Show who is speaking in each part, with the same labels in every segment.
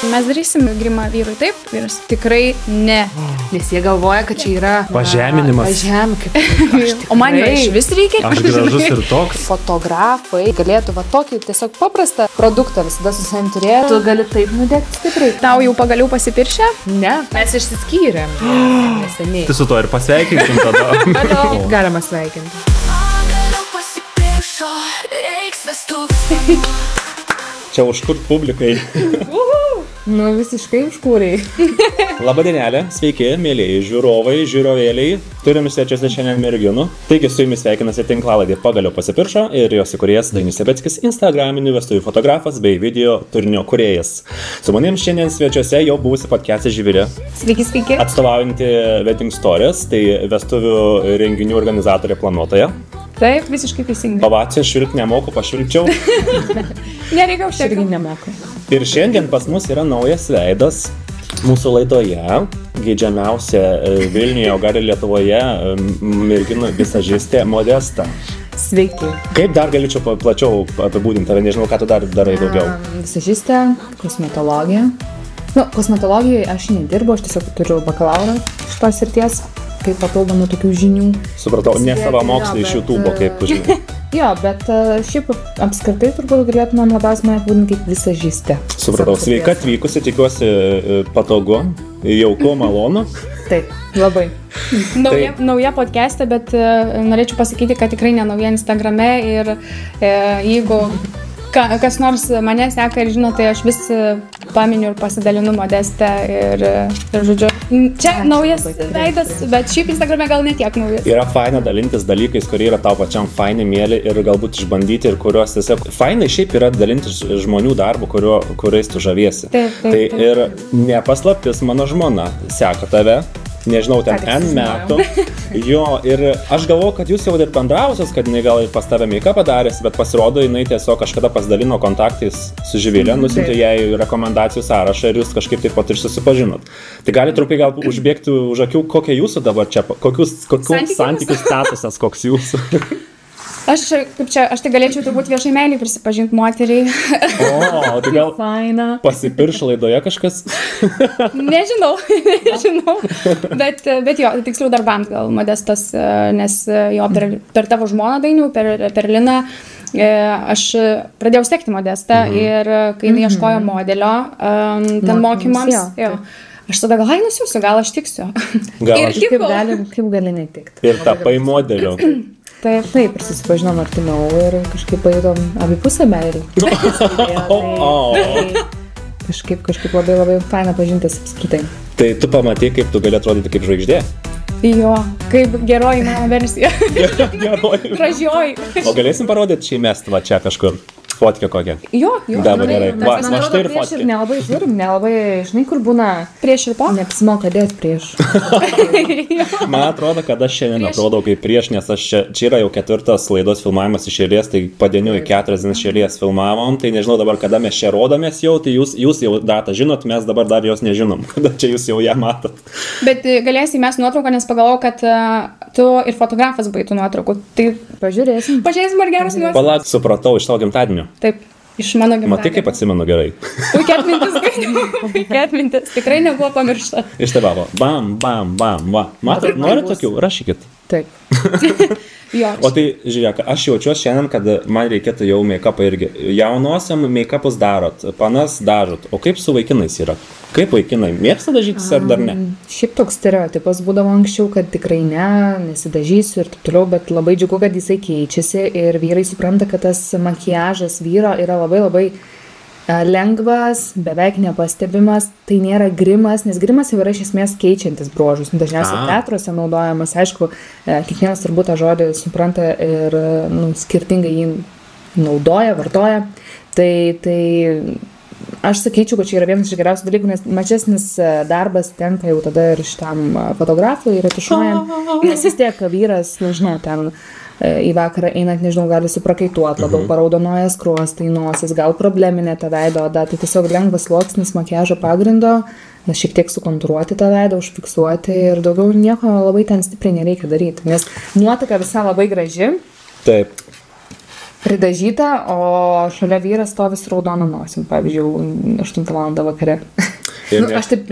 Speaker 1: Mes darysim grimą vyrui, taip? Vyras tikrai ne.
Speaker 2: Nes jie galvoja, kad čia yra
Speaker 3: pažeminimas.
Speaker 1: O man jo iš vis reikia.
Speaker 3: Aš gražus ir toks.
Speaker 2: Fotografai galėtų va tokį tiesiog paprastą produktą visada su savim turėti. Tu gali taip nudegti stipriai.
Speaker 1: Tau jau pagaliau pasipiršę?
Speaker 2: Ne, mes išsiskyrėm. Neseniai.
Speaker 3: Tai su to ir pasveikinsim tada.
Speaker 2: Galima sveikinti.
Speaker 3: Čia užkur publikai.
Speaker 2: Nu, visiškai užkūriai.
Speaker 3: Labadienelė, sveiki, mėlėjai žiūrovai, žiūrovėliai. Turim svečiuose šiandien merginų. Taigi su jumis sveikinasi tinklalaidė Pagaliau pasipiršo ir jos įkūrėjas Dainius Sebeckis, instagraminių vestuvių fotografas bei video turinio kūrėjas. Su manim šiandien svečiuose jau buvusi podcast'e Živilė.
Speaker 1: Sveiki, sveiki.
Speaker 3: Atstovaujanti Wedding Stories, tai vestuvių renginių organizatorė planuotoja.
Speaker 1: Taip, visiškai teisingai.
Speaker 3: Pavacija, švilk nemoku, pašvilkčiau.
Speaker 1: Nereikia užtekti.
Speaker 2: Irgi nemoku.
Speaker 3: Ir šiandien pas mus yra naujas veidas mūsų laidoje, geidžiamiausia Vilniuje, o gal ir Lietuvoje merginų visažistė Modesta.
Speaker 2: Sveiki.
Speaker 3: Kaip dar galėčiau plačiau apibūdinti tave, nežinau, ką tu dar darai daugiau?
Speaker 2: Visažistė, kosmetologija. Nu, kosmetologijai aš nedirbu, aš tiesiog turiu bakalaurą šitos srities, kaip papildomų tokių žinių.
Speaker 3: Supratau, ne savo mokslą iš YouTube'o, kaip žinai.
Speaker 2: Jo, bet šiaip apskritai turbūt galėtumėm labiausiai mane apibūdinti kaip visažistė.
Speaker 3: Supratau, sveika atvykusi, tikiuosi patogu, jauku, malonu.
Speaker 2: Taip, labai.
Speaker 1: Nauja podcast'e, bet norėčiau pasakyti, kad tikrai ne nauja Instagrame ir jeigu kas nors mane seka ir žino, tai aš vis paminiu ir pasidalinu Modestę ir žodžiu, čia naujas veidas, bet šiaip Instagrame gal netiek naujas.
Speaker 3: Yra faina dalintis dalykais, kurie yra tau pačiam faini, mėly ir galbūt išbandyti ir kuriuos tiesiog fainai šiaip yra dalintis žmonių darbu, kuriais tu žaviesi.
Speaker 1: Taip.
Speaker 3: Tai ir nepaslaptis, mano žmona seka tave. Nežinau, ten N metų. Jo, ir aš galvoju, kad jūs jau ir bendravusios, kad jinai gal ir pas tave make-upą darėsi, bet pasirodo, jinai tiesiog kažkada pasidalino kontaktais su Živilė, nusintė jai rekomendacijų sąrašą ir jūs kažkaip taip pat ir susipažinot. Tai gali trumpai gal užbėgti už akių, kokie jūsų dabar čia, kokius santykių statusas, koks jūsų.
Speaker 1: Aš tai galėčiau turbūt viešai meiliai prisipažinti moteriai.
Speaker 3: O, tai gal
Speaker 2: faina.
Speaker 3: Pasipirš laidoje kažkas?
Speaker 1: Nežinau. Bet jo, tiksliau darbams gal Modestas, nes jo per tavo žmoną Dainių, per Liną, aš pradėjau sekti Modestą ir kai jinai ieškojo modelio ten mokymams, aš tada gal, nusiųsiu, gal aš tiksiu.
Speaker 2: Kaip gali netikti.
Speaker 3: Ir tapai modeliu.
Speaker 2: Taip, ir susipažinom artimiau ir kažkaip pajutom abipusę meilę. Kažkaip labai faina pažintis apskritai.
Speaker 3: Tai tu pamatai, kaip tu gali atrodyti kaip žvaigždė?
Speaker 1: Jo, kaip geroji mano versija.
Speaker 3: Geroji.
Speaker 1: Gražioji.
Speaker 3: O galėsim parodyti šį mestą va čia kažkur? Fotkę kokią?
Speaker 1: Jo.
Speaker 3: Dabar gerai.
Speaker 2: Va, štai ir fotkė. Nelabai turim, žinai, kur būna
Speaker 1: prieš ir po.
Speaker 2: Neapsimoka dėti prieš.
Speaker 3: Man atrodo, kad aš šiandien atrodau kaip prieš, nes aš čia yra jau 4 laidos filmavimas iš eilės, tai padieniu į 4 dienas iš eilės filmavom, tai nežinau dabar, kada mes čia rodomės jau, tai jūs jau datą žinot, mes dabar dar jos nežinom, kada čia jūs jau ją matot.
Speaker 1: Bet galėsi mes nuotrauką, nes pagalvojau, kad tu ir fotografas baitų nuotraukų, tai
Speaker 2: pažiūrėsim.
Speaker 1: Pažiūrėsim, ar geras nuotraukas.
Speaker 3: Palauk, supratau, iš tavo gimtadienio.
Speaker 1: Taip, iš mano gimtadienio.
Speaker 3: Matai, kaip atsimenu gerai.
Speaker 1: Puikia atmintis, tikrai nebuvo pamiršta.
Speaker 3: Iš tebavo, bam, va. Matot, norit tokių, rašykit.
Speaker 2: Taip.
Speaker 3: O tai, žiūrėk, aš jaučiuosi šiandien, kad man reikėtų jau make-upą irgi. Jaunosiam make-upus darot, panas dažot, o kaip su vaikinais yra? Kaip vaikinai, mėgsta dažytis ar dar ne?
Speaker 2: Šiaip toks stereotipas būdavo anksčiau, kad tikrai nesidažysiu ir taip toliau, bet labai džiugu, kad jisai keičiasi ir vyrai supranta, kad tas makiažas vyro yra labai lengvas, beveik nepastebimas, tai nėra grimas, nes grimas jau yra iš esmės keičiantis bruožus. Dažniausiai teatruose naudojamas, aišku, kiekvienas turbūt tą žodį supranta ir skirtingai jį naudoja, vartoja. Tai aš sakyčiau, kad čia yra vienas iš geriausių dalykų, nes mažesnis darbas tenka jau tada ir šitam fotografui ir retušuojant, nes vis tiek vyras, nežinau, ten į vakarą einant, nežinau, gali suprakaituoti, labiau paraudonuoja skruostai, nosis, gal probleminė ta veido oda, tai tiesiog lengvas sluoksnis makiažo pagrindo, šiek tiek sukontūruoti tą veidą, užfiksuoti ir daugiau nieko labai ten stipriai nereikia daryti, nes nuotaka visa labai graži.
Speaker 3: Taip.
Speaker 2: pridažyta, o šalia vyras stovi su raudona nosim, pavyzdžiui, 8 val. Vakare. Aš taip,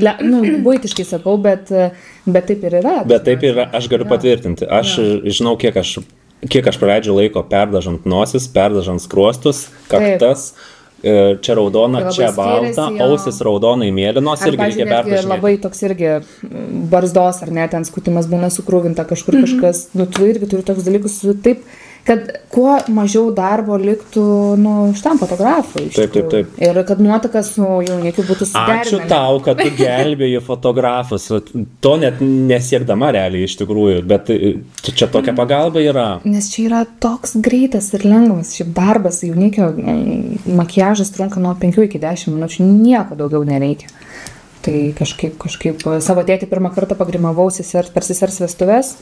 Speaker 2: buitiškai sakau, bet taip ir yra.
Speaker 3: Bet taip ir yra, aš galiu patvirtinti. Aš žinau, kiek aš praleidžiu laiko perdažant nosis, perdažant skruostus, kaktas. Čia raudona, čia balta, ausis raudonai mėlynos ir reikia perdažinėti.
Speaker 2: Labai toks irgi barzdos, ar ne, ten skutimas būna sukrūvinta kažkur kažkas, tu irgi turi toks dalykus, taip, kad kuo mažiau darbo liktų, šitam fotografui.
Speaker 3: Taip.
Speaker 2: Ir kad nuotakas su jaunikiu būtų suderinama.
Speaker 3: Ačiū tau, kad tu gelbėjai fotografus. To net nesiekdama realiai iš tikrųjų, bet čia tokia pagalba yra.
Speaker 2: Nes čia yra toks greitas ir lengvas. Šiaip darbas jaunikio makiažas trunka nuo 5 iki 10 minučių, nieko daugiau nereikia. Tai kažkaip savo tėtį pirmą kartą pagrimavau per sesers vestuves.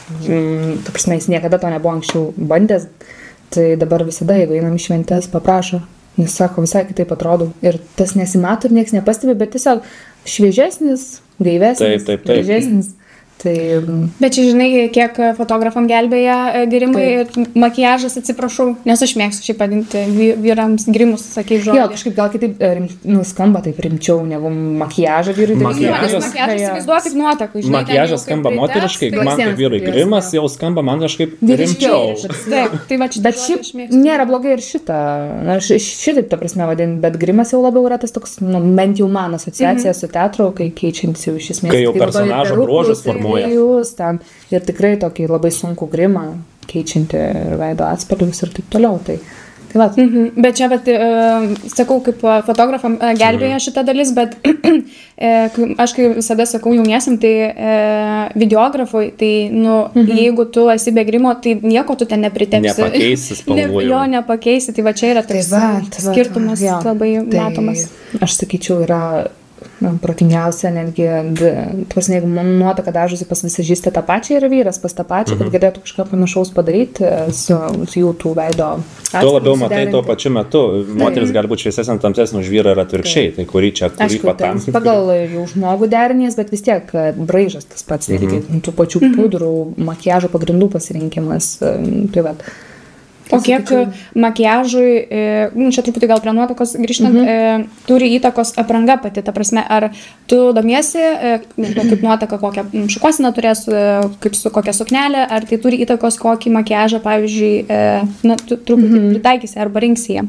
Speaker 2: Ta prasme, jis niekada to nebuvo anksčiau bandęs, tai dabar visada, jeigu einam į šventes, paprašo, nes sako, visai kitaip atrodo ir tas nesimato ir nieks nepastebi, bet tiesiog šviežesnis, gaivesnis, gražesnis.
Speaker 1: Bet čia žinai, kiek fotografam gelbėja grimai ir makiažas, atsiprašau, nes aš mėgstu šiaip padinti vyrams grimus, sakai žodį.
Speaker 2: Jo, kažkaip gal kitaip skamba taip rimčiau negu makiažą vyrui.
Speaker 1: Makiažas įsivaizduoja kaip nuotakų, žinai.
Speaker 3: Makiažas skamba moteriškai, man kaip vyrui grimas jau skamba man kažkaip rimčiau.
Speaker 1: Taip, tai va čia.
Speaker 2: Bet šiaip nėra blogai ir šitą. Aš šitaip, ta prasme, vadinu, bet grimas jau labiau yra tas toks, bent jau man asociacija su teatru, kai keičiantis jau iš esmės.
Speaker 3: Kai jau personažo bruožus formuoja.
Speaker 2: Ten, ir tikrai tokį labai sunkų grimą keičianti ir veido atspalvius ir taip toliau. Tai va.
Speaker 1: Bet čia, sakau, kaip fotografam gelbėja šita dalis, bet aš kai visada sakau jauniesiam, tai videografui, tai jeigu tu esi be grimo, tai nieko tu ten nepritepsi.
Speaker 3: Nepakeisi spalvų.
Speaker 1: Jo nepakeisi, tai va čia yra tas skirtumas labai matomas.
Speaker 2: Aš sakyčiau, yra protingiausia, netgi, jeigu nuotaka dažosi pas visažistę tą pačią ir vyras pas tą pačią, kad galėtų kažką panašaus padaryti su jų tų veido.
Speaker 3: Tuo labiau matai tuo pačiu metu. Moteris gali būti šviesesnė, tamsesnė už vyrą ir atvirkščiai, tai kurį čia turi patamsinti.
Speaker 2: Pagal jau žmogų derinės, bet vis tiek braižas tas pats, tų pačių pudrų, makiažo pagrindų pasirinkimas. Tai va.
Speaker 1: O kiek makiažui, čia truputį gal prie nuotakos grįžtant, turi įtakos apranga pati, ta prasme, ar tu domiesi, kaip nuotaka, kokią šukuoseną turės, kaip su kokia suknelė, ar tai turi įtakos kokį makiažą, pavyzdžiui, truputį pritaikysi arba rinksi jie?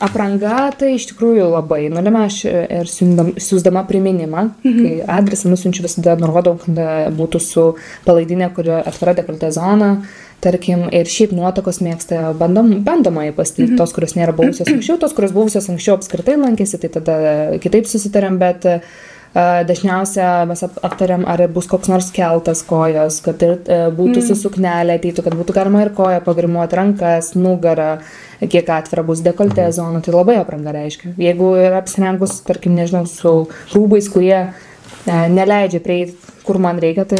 Speaker 2: Apranga tai iš tikrųjų labai nulėmė, aš ir siūsdama priminimą, kai adresą nusiunčiu visada nurodau, kad būtų su palaidinė, kurio atvira dekoltė zona, tarkim, ir šiaip nuotakos mėgsta bandomai pastilti, tos, kurios nėra buvusios anksčiau, tos, kurios buvusios anksčiau apskritai lankėsi, tai tada kitaip susitarėm, bet dažniausia mes aptariam, ar bus koks nors keltas kojos, kad būtų su suknelė ateitų, kad būtų galima ir koją pagrimuoti, rankas, nugarą, kiek atvira bus dekoltė zona, tai labai apranga reiškia. Jeigu yra apsirengus, tarkim, nežinau, su rūbais, kurie neleidžia prieiti, kur man reikia, tai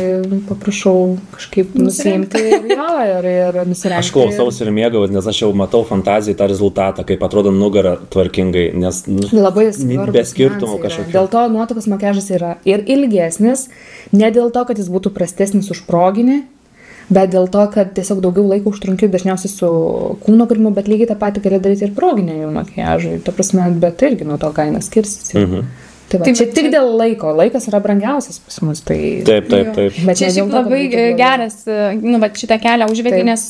Speaker 2: paprašau kažkaip nusiimti ir nusirengti.
Speaker 3: Aš klausausi ir mėgau, nes aš jau matau fantazijai tą rezultatą, kaip atrodo nugara tvarkingai, nes
Speaker 2: labai
Speaker 3: be skirtumų kažkokių.
Speaker 2: Dėl to nuotakos makiažas yra ir ilgesnis, ne dėl to, kad jis būtų prastesnis už proginį, bet dėl to, kad tiesiog daugiau laiko užtrunki dažniausiai su kūno grimu, bet lygiai tą patį gali daryti ir proginį makiažui. Ta prasme, bet irgi nuo to kaina skirsis. Tai va, čia tik dėl laiko. Laikas yra brangiausias pas mus. Tai...
Speaker 3: Taip.
Speaker 1: Bet čia šiaip labai geras, šitą kelią užvedė, nes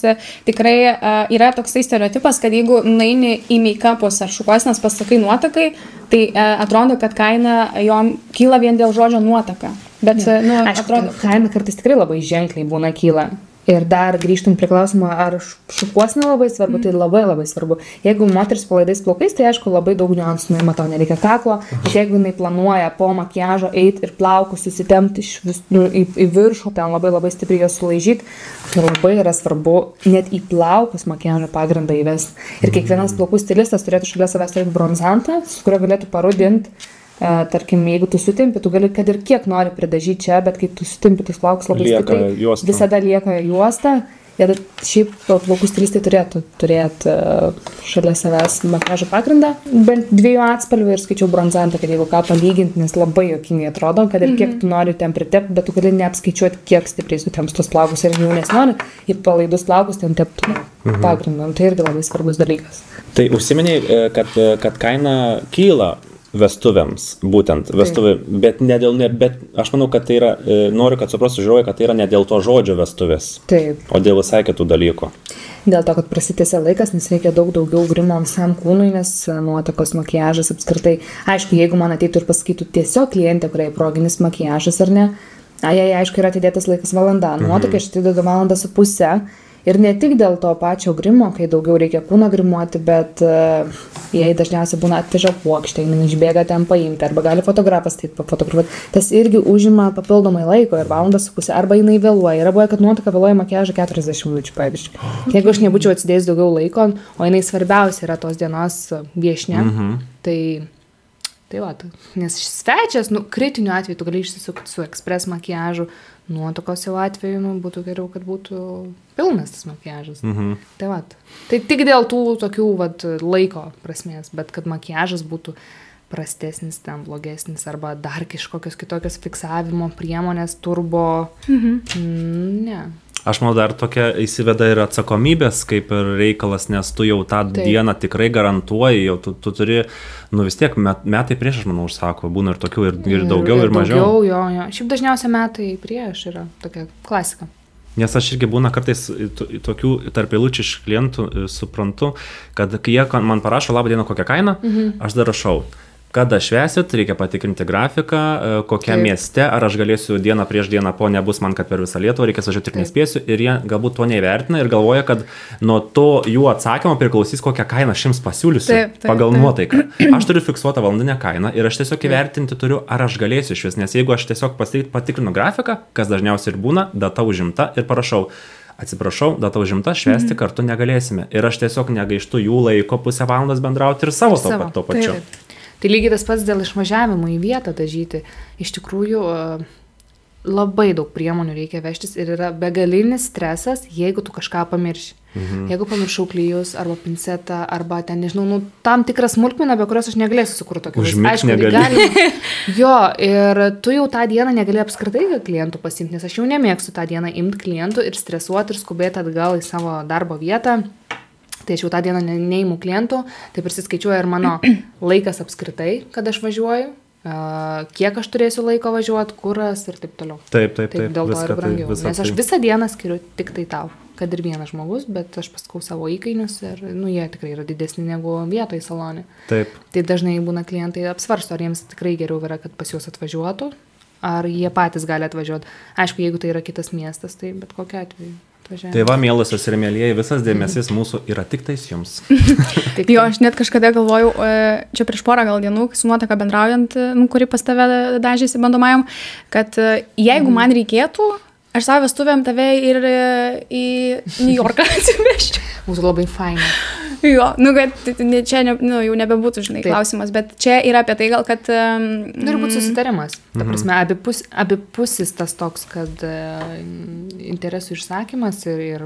Speaker 1: tikrai yra toksai stereotipas, kad jeigu nueini į make-upus ar šukuosenas pasakai nuotakai, tai atrodo, kad kaina jom kyla vien dėl žodžio nuotaka. Bet,
Speaker 2: atrodo, kaina kartais tikrai labai ženkliai būna kyla. Ir dar grįžtant prie klausimo, ar šukuosenė labai svarbu, tai labai svarbu. Jeigu moteris palaidais plaukais, tai aišku labai daug niuansų, matau, nereikia kaklo, bet jeigu jinai planuoja po makiažo eiti ir plaukus susitempti į viršų, ten labai stipriai jos sulaižyti, tai labai yra svarbu net į plaukus makiažo pagrindą įvesti. Ir kiekvienas plaukų stilistas turėtų šalia savęs turėti bronzantą, su kurio galėtų parudinti. Tarkim, jeigu tu sutimpi, tu gali, kad ir kiek nori pridažyti čia, bet kai tu sutimpi tus plaukus labai stipriai, visada lieka juosta Ir šiaip plaukų stilistai turėtų turėti šalia savęs makiažo pagrindą, bent 2 atspalvių ir skaičiau bronzantą, kad jeigu ką palyginti, nes labai juokingai atrodo, kad ir kiek tu nori ten pritepti, bet tu gali neapskaičiuoti, kiek stipriai sutems tos plaukus ir jau nesinori, į palaidus plaukus ten teptų pagrindą. Tai irgi labai svarbus dalykas.
Speaker 3: Tai užsiminiai, kad kaina kyla vestuvėms, būtent vestuvė, bet aš manau, kad tai yra, noriu, kad suprastų žiūrovai, kad tai yra ne dėl to žodžio vestuvės, o dėl visai kitų dalykų.
Speaker 2: Dėl to, kad prasitęsia laikas, nes reikia daug daugiau grimo visam kūnui, nes nuotakos makiažas apskritai, aišku, jeigu man ateitų ir pasakytų tiesiog klientė, kuriai proginis makiažas ar ne, aišku, yra atidėtas laikas valanda, nuotakai aš atidedu 1,5 valandą. Ir ne tik dėl to pačio grimo, kai daugiau reikia kūną grimuoti, bet jei dažniausiai būna atveža puokštę, jinai išbėga ten paimti, arba gali fotografas taip pafotografuoti. Tas irgi užima papildomai laiko ir 1,5 valandą, arba jinai vėluoja. Yra buvę, kad nuotaka vėluoja makiažą 40 minučių, pavyzdžiui. Jeigu aš nebūčiau atsidėjęs daugiau laiko, o jinai svarbiausia yra tos dienos viešnia, tai va, nes svečias, kritiniu atveju tu gali išsisukti su ekspres makiažu, nuotakos jau atveju, būtų geriau, kad būtų pilnas tas makiažas. Tai va, tai tik dėl tų tokių laiko prasmės, bet kad makiažas būtų prastesnis, ten blogesnis, arba dar kažkokios kitokios fiksavimo priemonės, turbo, ne.
Speaker 3: Aš manau, dar tokia įsiveda ir atsakomybės kaip ir reikalas, nes tu jau tą dieną tikrai garantuoji, jau tu turi, vis tiek metai prieš, aš manau, užsako, būna ir tokių, ir daugiau, ir mažiau.
Speaker 2: Jo. Šiaip dažniausia metai prieš yra tokia klasika.
Speaker 3: Nes aš irgi būna kartais tokių tarp eilučių iš klientų suprantu, kad kai jie man parašo labą dieną kokią kainą, aš dar rašau. Kada švęsit, reikia patikrinti grafiką, kokiam mieste, ar aš galėsiu dieną prieš dieną po, nebus man, kad per visą Lietuvą reikės važiuoti ir nespėsiu, ir jie galbūt to neįvertina ir galvoja, kad nuo to jų atsakymo priklausys, kokią kainą aš jums pasiūlysiu pagal nuotaiką. Aš turiu fiksuotą valandinę kainą ir aš tiesiog įvertinti turiu, ar aš galėsiu iš vis, nes jeigu aš tiesiog patikrinu grafiką, kas dažniausiai ir būna, data užimta ir parašau, atsiprašau, data užimta, švęsti kartu negalėsime. Ir aš tiesiog negaištu jų laiko pusę valandos bendrauti ir savo to pačiu.
Speaker 2: Tai lygiai tas pats dėl išvažiavimo į vietą dažyti. Iš tikrųjų, labai daug priemonių reikia vežtis ir yra begalinis stresas, jeigu tu kažką pamirši. Jeigu pamiršau klijus, arba pincetą, arba ten, nežinau, tam tikrą smulkmeną, be kurios aš negalėsiu sukurti tokį vaizdą.
Speaker 3: Užmigti negali.
Speaker 2: Jo, ir tu jau tą dieną negali apskritai klientų pasimti, nes aš jau nemėgstu tą dieną imti klientų ir stresuoti ir skubėti atgal į savo darbo vietą. Tai aš jau tą dieną neįimu klientų, tai prisiskaičiuoja ir mano laikas apskritai, kad aš važiuoju, kiek aš turėsiu laiko važiuoti, kuras ir taip toliau.
Speaker 3: Taip,
Speaker 2: dėl to ir brangiau. Nes aš visą dieną skiriu tik tai tau, kad ir vienas žmogus, bet aš paskau savo įkainius ir jie tikrai yra didesni negu vietoj salone.
Speaker 3: Taip.
Speaker 2: Tai dažnai būna klientai apsvarsto, ar jiems tikrai geriau yra, kad pas juos atvažiuotų, ar jie patys gali atvažiuoti. Aišku, jeigu tai yra kitas miestas, tai bet kokiu atveju.
Speaker 3: Tai va, mielosios ir mielieji, visas dėmesys mūsų yra tik tais jums.
Speaker 1: Jo, aš net kažkada galvojau, čia prieš porą gal dienų, su nuotaka bendraujant, kuri pas tave dažėsi bandomajam, kad jeigu man reikėtų, aš savo vestuvėm tave ir į New Yorką atsivežčiau.
Speaker 2: Būtų labai faina.
Speaker 1: Jo, kad čia jau nebebūtų, žinai, klausimas, bet čia yra apie tai gal, kad...
Speaker 2: Turi būti susitarimas. Ta prasme, abipusis tas toks, kad interesų išsakymas ir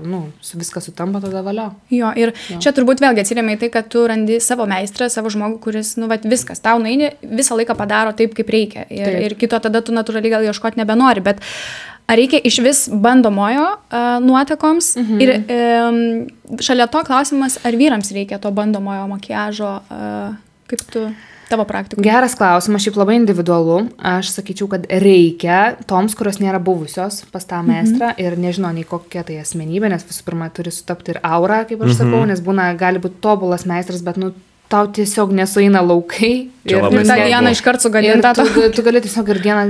Speaker 2: viskas sutampa tada valio.
Speaker 1: Jo, ir čia turbūt vėlgi atsiremia į tai, kad tu randi savo meistrą, savo žmogų, kuris, viskas, tau nueini, visą laiką padaro taip, kaip reikia. Ir kito tada tu natūraliai gal ieškoti nebenori, bet ar reikia iš vis bandomojo nuotakoms ir šalia to klausimas, ar vyrams reikia to bandomojo makiažo, kaip tavo praktikoje?
Speaker 2: Geras klausimas, šiaip labai individualu. Aš sakyčiau, kad reikia toms, kurios nėra buvusios pas tą meistrą ir nežinau, nei kokia tai asmenybė, nes visų pirma turi sutapti ir aurą, kaip aš sakau, nes gali būti tobulas meistras, bet tau tiesiog nesueina laukai.
Speaker 1: Ir tą dieną iškart sugadinta.
Speaker 2: Tu gali tiesiog ir dieną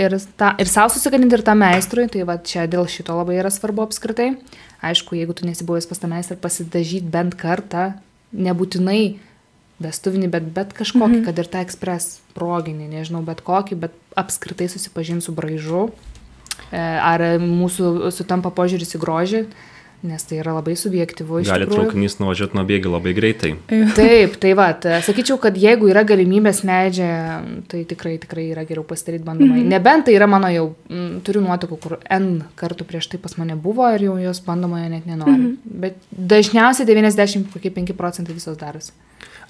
Speaker 2: ir savo susigadinti, ir tą meistrui. Tai va čia dėl šito labai yra svarbu apskritai. Aišku, jeigu tu nesibuvęs pas tą meistrą, pasidažyti bent kartą, nebūtinai vestuvinį, bet kažkokį, kad ir tą ekspres proginį, nežinau, bet kokį, bet apskritai susipažinti su braižu. Ar mūsų sutampa požiūris į grožį. nes tai yra labai subjektyvu iš
Speaker 3: Gali
Speaker 2: tikrųjų.
Speaker 3: traukinys nuvažiuoti nuo bėgių labai greitai.
Speaker 2: Taip, tai va, sakyčiau, kad jeigu yra galimybės leidžia, tai tikrai yra geriau pasidaryti bandomai. Nebent tai yra mano jau, turiu nuotakų, kur N kartų prieš tai pas mane buvo ir jau jos bandomoje net nenori. Bet dažniausiai 95% visos darosi.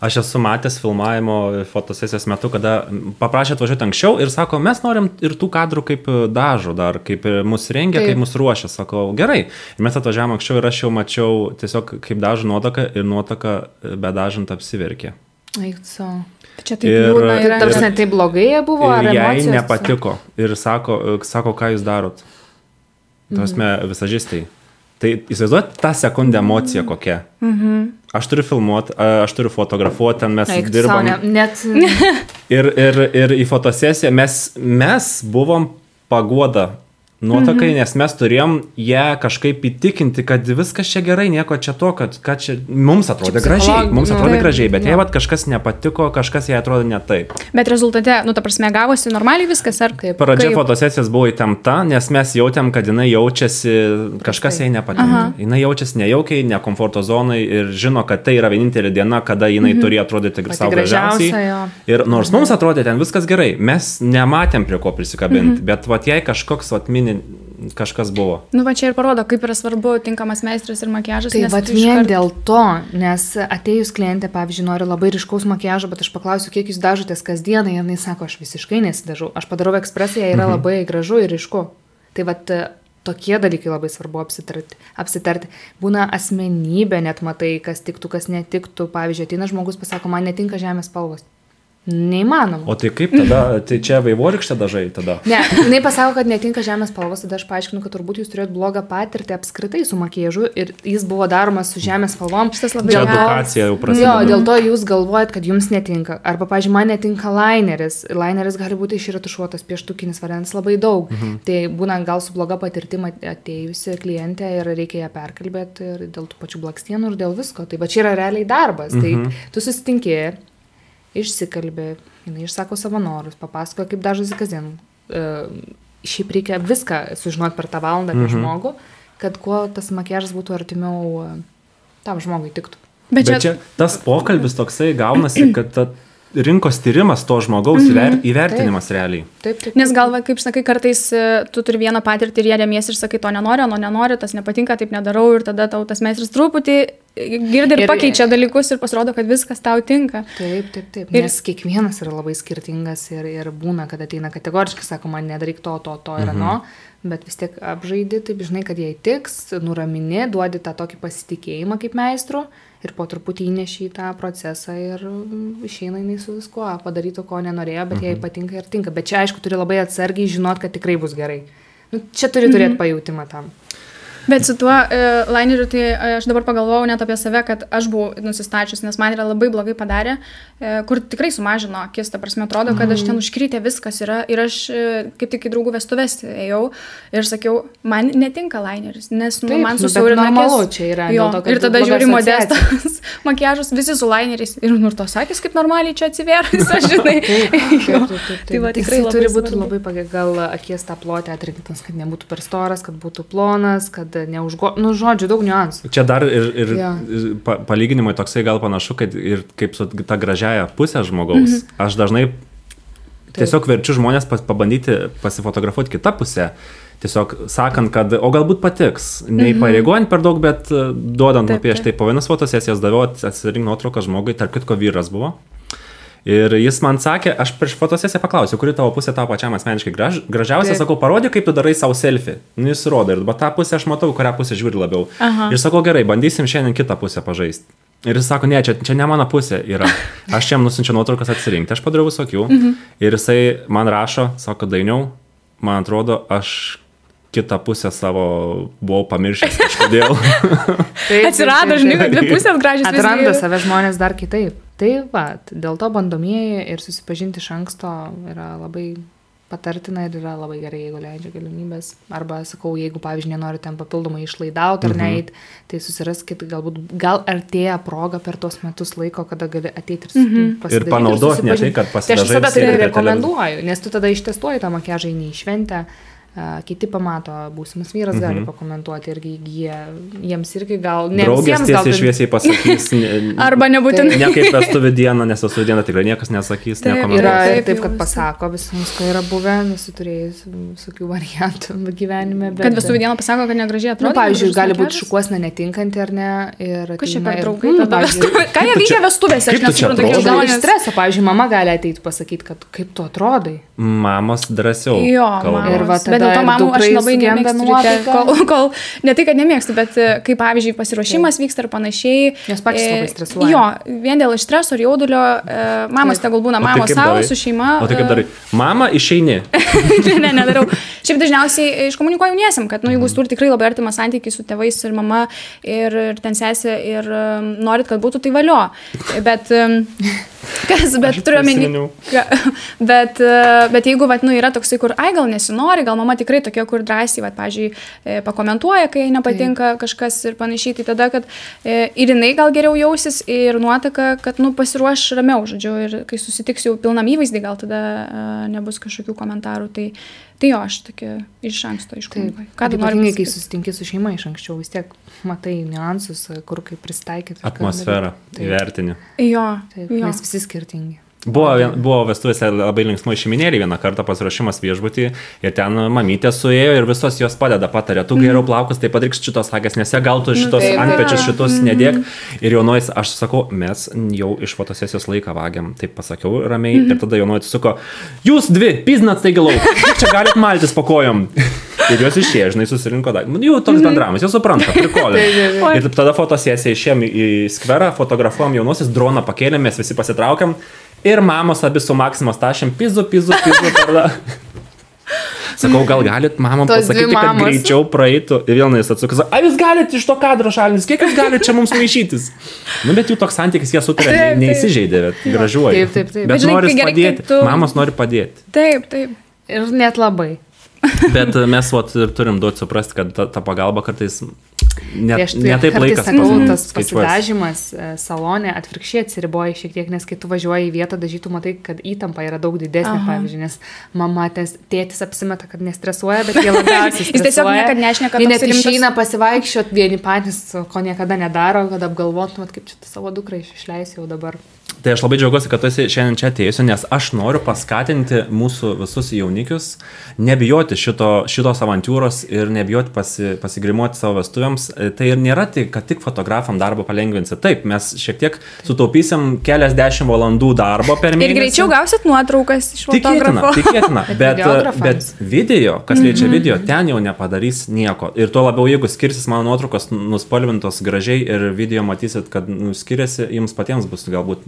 Speaker 3: Aš esu matęs filmavimo fotosesijos metu, kada paprašė atvažiuoti anksčiau ir sako, mes norim ir tų kadrų kaip dažo dar, kaip mus rengia, kaip mus ruošia. Sako, gerai. Ir mes atvažiavome anksčiau ir aš jau mačiau tiesiog kaip dažo nuotaka ir nuotaka bedažant apsiverkė.
Speaker 2: Eikso.
Speaker 1: Čia taip liūdna yra.
Speaker 2: Tarsi tai blogai buvo, ar emocijos?
Speaker 3: Jai nepatiko ir sako, ką jūs darot. Tasme, visažistai. Tai įsivaizduot tą sekundę emociją kokia. Aš turiu filmuoti, aš turiu fotografuoti, ten mes dirbam. Ir į fotosesiją mes buvom paguoda nuotakai, nes mes turėjom ją kažkaip įtikinti, kad viskas čia gerai, nieko čia to, kad čia mums atrodė gražiai, bet jai kažkas nepatiko, kažkas jai atrodė ne taip.
Speaker 1: Bet rezultate, ta prasme, gavosi normaliai viskas, ar kaip?
Speaker 3: Pradžia fotosesijos buvo įtempta, nes mes jautėm, kad jinai jaučiasi, kažkas jai nepatinka. Jinai jaučiasi nejaukiai, nekomforto zonai ir žino, kad tai yra vienintelė diena, kada jinai turėjo atrodyti savo gražiausiai. Ir nors mums atrodė ten viskas gerai, mes nematėm prie ko prisikabinti, bet jai kažkoks mini kažkas buvo.
Speaker 1: Va čia ir parodo, kaip yra svarbu tinkamas meistras ir makiažas.
Speaker 2: Tai vien dėl to, nes atėjus klientė, pavyzdžiui, nori labai ryškaus makiažo, bet aš paklausiu, kiek jūs dažotės kasdieną, ir jinai sako, aš visiškai nesidažau. Aš padarau ekspresiją, yra labai gražu ir ryšku. Tai tokie dalykai labai svarbu apsitarti. Būna asmenybė, net matai, kas tiktų, kas netiktų. Pavyzdžiui, ateina žmogus, pasako, man netinka žemės spalvos. Neįmanoma.
Speaker 3: O tai kaip tada, tai čia vaivorykštė dažai tada?
Speaker 2: Ne, jinai pasako, kad netinka žemės spalvos, tada aš paaiškinu, kad turbūt jūs turėjot blogą patirtį apskritai su makiažu ir jis buvo daromas su žemės spalvom.
Speaker 1: Šitas labai
Speaker 3: edukacija jau prasideda.
Speaker 2: Jo, dėl to jūs galvojat, kad jums netinka. Arba, pavyzdžiui, man netinka laineris. Laineris gali būti išretušuotas, pieštukinis variantas labai daug. Tai būna gal su bloga patirtim atėjusi klientė ir reikia ją perkalbėti ir dėl tų pačių blakstienų ir dėl visko. Tai va čia yra realiai darbas. Tai tu susitinki, išsikalbė, jinai išsako savo norus, papasakoja, kaip dažosi kasdien. Šiaip reikia viską sužinoti per tą valandą apie žmogų, kad kuo tas makiažas būtų artimiau tam žmogui tiktų.
Speaker 1: Bet
Speaker 3: čia tas pokalbis toksai gaunasi, kad rinkos tyrimas to žmogaus įvertinimas realiai.
Speaker 2: Taip.
Speaker 1: Nes galva, kaip sakai, kartais tu turi vieną patirtį ir jie remiesi ir sakai, to nenori, tas nepatinka, taip nedarau ir tada tau tas meistras truputį girdi ir pakeičia dalykus ir pasirodo, kad viskas tau tinka.
Speaker 2: Taip. Nes kiekvienas yra labai skirtingas ir būna, kad ateina kategoriškai, sako, man nedaryk to ir ano, bet vis tiek apžaidi, taip žinai, kad jai tiks, nuramini, duodi tą tokį pasitikėjimą kaip meistru ir po truputį įneši į tą procesą ir išeina jinai su viskuo, padarytų, ko nenorėjo, bet jai patinka ir tinka. Bet čia, aišku, turi labai atsargiai žinot, kad tikrai bus gerai. Čia turi turėti pajautimą tam.
Speaker 1: Bet su tuo laineriu, tai aš dabar pagalvojau net apie save, kad aš buvau nusistačius, nes man yra labai blogai padarė, kur tikrai sumažino akis, ta prasme, atrodo, kad aš ten užkrytė viskas yra ir aš kaip tik į draugų vestuvės ėjau ir sakiau, man netinka laineris, nes man susiaurina akis.
Speaker 2: Čia yra,
Speaker 1: jo, to, ir tada žiūri Modestas makiažus, visi su laineriais ir tos akis kaip normaliai čia atsivėrus, aš žinai.
Speaker 2: Tai va, tikrai turi būti labai gal akies tą plotę atrinktas, kad nebūtų per storas, kad būtų plonas, kad žodžiu, daug niuansų.
Speaker 3: Čia dar ir palyginimai toksai gal panašu, kad ir kaip su ta gražiaja pusė žmogaus. Aš dažnai tiesiog verčiu žmonės pabandyti pasifotografuoti kitą pusę. Tiesiog sakant, kad o galbūt patiks. Neįpareigojant per daug, bet duodant nupiešti. Po vienas fotosesijas daviau atsirink nuotrauką žmogui, tarp kitko vyras buvo. Ir jis man sakė, aš prieš fotosesiją paklausiau, kuri tavo pusė tavo pačiam asmeniškai gražiausia, sakau, parodyk, kaip tu darai savo selfie. Jis rodo, ir tą pusę aš matau, kurią pusę žiūri labiau. Ir sakau, gerai, bandysim šiandien kitą pusę pažaisti. Ir jis sako, ne, čia ne mano pusė yra. Aš jam nusinčiau nuotraukas atsirinkti, aš padariau visokių. Ir jisai man rašo, sako, Dainiau, man atrodo, aš kitą pusę savo buvau pamiršęs kažkodėl.
Speaker 1: Atsirado, žinai, kad dvi pusės gražios.
Speaker 2: Atranda save žmonės dar kitaip. Tai va, dėl to bandomieji ir susipažinti iš anksto yra labai patartina ir yra labai gerai, jeigu leidžia galimybės. Arba, sakau, jeigu, pavyzdžiui, nenori ten papildomai išlaidauti ar neit, tai susiraskit, gal artėja proga per tos metus laiko, kada gali ateiti ir pasidaryti.
Speaker 3: Ir panaudoti, ne tai, kad pasidažai.
Speaker 2: Tai aš visada tai rekomenduoju, nes tu tada ištestuoji tą makiažą į šventę, kiti pamato, būsimas vyras gali pakomentuoti irgi jiems irgi gal ne
Speaker 3: draugės
Speaker 2: visiems
Speaker 3: tiesiai šviesiai pasakys.
Speaker 1: Arba nebūtinai.
Speaker 3: Ne kaip vestuvių dieną, nes vestuvių dieną tikrai niekas nesakys, nekomentuos.
Speaker 2: Yra ir
Speaker 1: Taip,
Speaker 2: taip,
Speaker 1: jau
Speaker 2: kad
Speaker 1: visi.
Speaker 2: pasako, visiems, ko yra buvę, visi turėjus visokių variantų gyvenime. Bet,
Speaker 1: Kad vestuvių dieną pasako, kad negražiai atrodo.
Speaker 2: pavyzdžiui, gali būti šukuosna netinkanti ar ne. Ir
Speaker 1: Kas čia
Speaker 2: ateina
Speaker 1: per
Speaker 2: ir-
Speaker 1: draugai tada
Speaker 2: pavyzdžiui,
Speaker 1: vestuvės? Ką jie veikia vestuvėse?
Speaker 3: kaip
Speaker 1: Aš
Speaker 3: tu čia
Speaker 1: nesuprantu,
Speaker 3: atrodai?
Speaker 1: kiek
Speaker 2: gal iš
Speaker 1: žmonės.
Speaker 2: streso, pavyzdžiui, mama gali ateiti pasakyti, kad kaip tu atrodai.
Speaker 3: Mamos drąsiau.
Speaker 1: Jo,
Speaker 3: kalba.
Speaker 2: Ir va
Speaker 1: mamos. Bet dėl
Speaker 2: tada
Speaker 1: to
Speaker 2: ir
Speaker 1: mamų aš
Speaker 2: dukrai
Speaker 1: labai
Speaker 2: sugenda
Speaker 1: nemėgstu
Speaker 2: nuotaika.
Speaker 1: ryte, kol, ne tai, kad nemėgstu, bet kai, pavyzdžiui, pasiruošimas vyksta ir panašiai.
Speaker 2: Jos pačios labai stresuoja.
Speaker 1: Jo, vien dėl iš streso ir jaudulio, mamos tegul būna
Speaker 3: O tai
Speaker 1: mamos
Speaker 3: kaip
Speaker 1: savo,
Speaker 3: darai?
Speaker 1: su šeima.
Speaker 3: O tai kaip darai? Mama, išeini.
Speaker 1: ne, nedarau. Šiaip dažniausiai iškomunikuoju jauniesiam, kad, jeigu jūs turite tikrai labai artimą santykį su tėvais ir mama ir ten sesė ir norit, kad būtų, tai valio. Bet, bet turiu omeny.
Speaker 3: prisiminiau.
Speaker 1: Bet jeigu, yra toksai, kur, gal nesinori, gal mama tikrai tokia, kur drąsiai, pavyzdžiui, pakomentuoja, kai jai nepatinka kažkas ir panašiai, tai tada, kad ir jinai gal geriau jausis ir nuotaka, kad, pasiruoš ramiau, žodžiu, ir kai susitiks jau pilnam įvaizdį, gal tada nebus kažkokių komentarų. Tai jo, aš tokia iš anksto iškomunikuoju. Ką tu nori?
Speaker 2: Kai susitinki su šeima iš anksčiau, vis tiek matai niuansus, kur kaip pristaikyti.
Speaker 3: Atmosferą įvertini.
Speaker 1: Jo,
Speaker 2: Taip,
Speaker 1: jo.
Speaker 2: mes visi skirtingi.
Speaker 3: Buvo vestuvėse labai linksmai šeiminėlį vieną kartą pasiruošimas viešbutį ir ten mamytė suėjo ir visos jos padeda, patarė, tu geriau plaukus, tai padaryk šitos sakės, nes gal tu šitos
Speaker 2: taip.
Speaker 3: antpečius šitus nedėk. Ir jaunojas, aš sakau, mes jau iš fotosesijos laiką vagiam, taip pasakiau ramiai ir tada jaunojas suko, jūs dvi, piznat tai gilau, čia galit maltis po kojom. Ir jos išėjo, žinai, susirinko dar. Jau toks bendravimas, jau supranta, prikolė. Ir tada fotosesija išėjom į skverą, fotografuojam jaunuosius, droną pakėlėm, mes visi pasitraukiam. Ir mamos abi su Maksimos tašėm, pizu. Tada. Sakau, gal galit mamom
Speaker 2: Tos dvi
Speaker 3: pasakyti, kad
Speaker 2: mamos.
Speaker 3: greičiau praeitų. Ir vėl jis atsukas, ar jūs galite iš to kadro šalintis, kiek jūs galite čia mums maišytis? Bet jų toks santykis, jie sutarė,
Speaker 1: Taip,
Speaker 3: neįsižeidė, bet gražuoja.
Speaker 2: Taip.
Speaker 3: Bet
Speaker 1: žinai,
Speaker 3: nori
Speaker 1: kai gerai,
Speaker 3: padėti,
Speaker 1: kai tu-
Speaker 3: mamos nori padėti.
Speaker 1: Taip.
Speaker 2: Ir net labai.
Speaker 3: Bet mes ir turim duoti suprasti, kad ta pagalba kartais
Speaker 2: Tai aš
Speaker 3: ne taip
Speaker 2: kartais
Speaker 3: laikas
Speaker 2: sakau, tas
Speaker 3: skaičiuojas.
Speaker 2: pasidažymas salone atvirkščiai atsiriboja šiek tiek, nes kai tu važiuoji į vietą dažytų, matai, kad įtampa yra daug didesnė, pavyzdžiui, nes mama, tėtis apsimeta, kad nestresuoja, bet jie labiausiai stresuoja.
Speaker 1: Jis tiesiog niekad nešneka,
Speaker 2: Jie
Speaker 1: toks
Speaker 2: net
Speaker 1: rimtas.
Speaker 2: išeina pasivaikščiot vieni patys, ko niekada nedaro, kad apgalvotumėt, kaip čia savo dukrą išleisi jau dabar.
Speaker 3: Tai aš labai džiaugiuosi, kad tu esi šiandien čia atėjusi, nes aš noriu paskatinti mūsų visus jaunikius nebijoti šitos avantūros ir nebijoti pasigrimuoti savo vestuvėms. Tai ir nėra tai, kad tik fotografam darbą palengvinsi. Taip, mes šiek tiek sutaupysim keliasdešimt valandų darbo per mėnesį.
Speaker 1: Ir greičiau gausit nuotraukas iš fotografo.
Speaker 3: Tikėtina. Bet
Speaker 2: videografams.
Speaker 3: video, kas liečia video, ten jau nepadarys nieko. Ir tuo labiau, jeigu skirsis mano nuotraukos nuspalvintos gražiai ir video matysit, kad skiriasi, jums patiems bus galbūt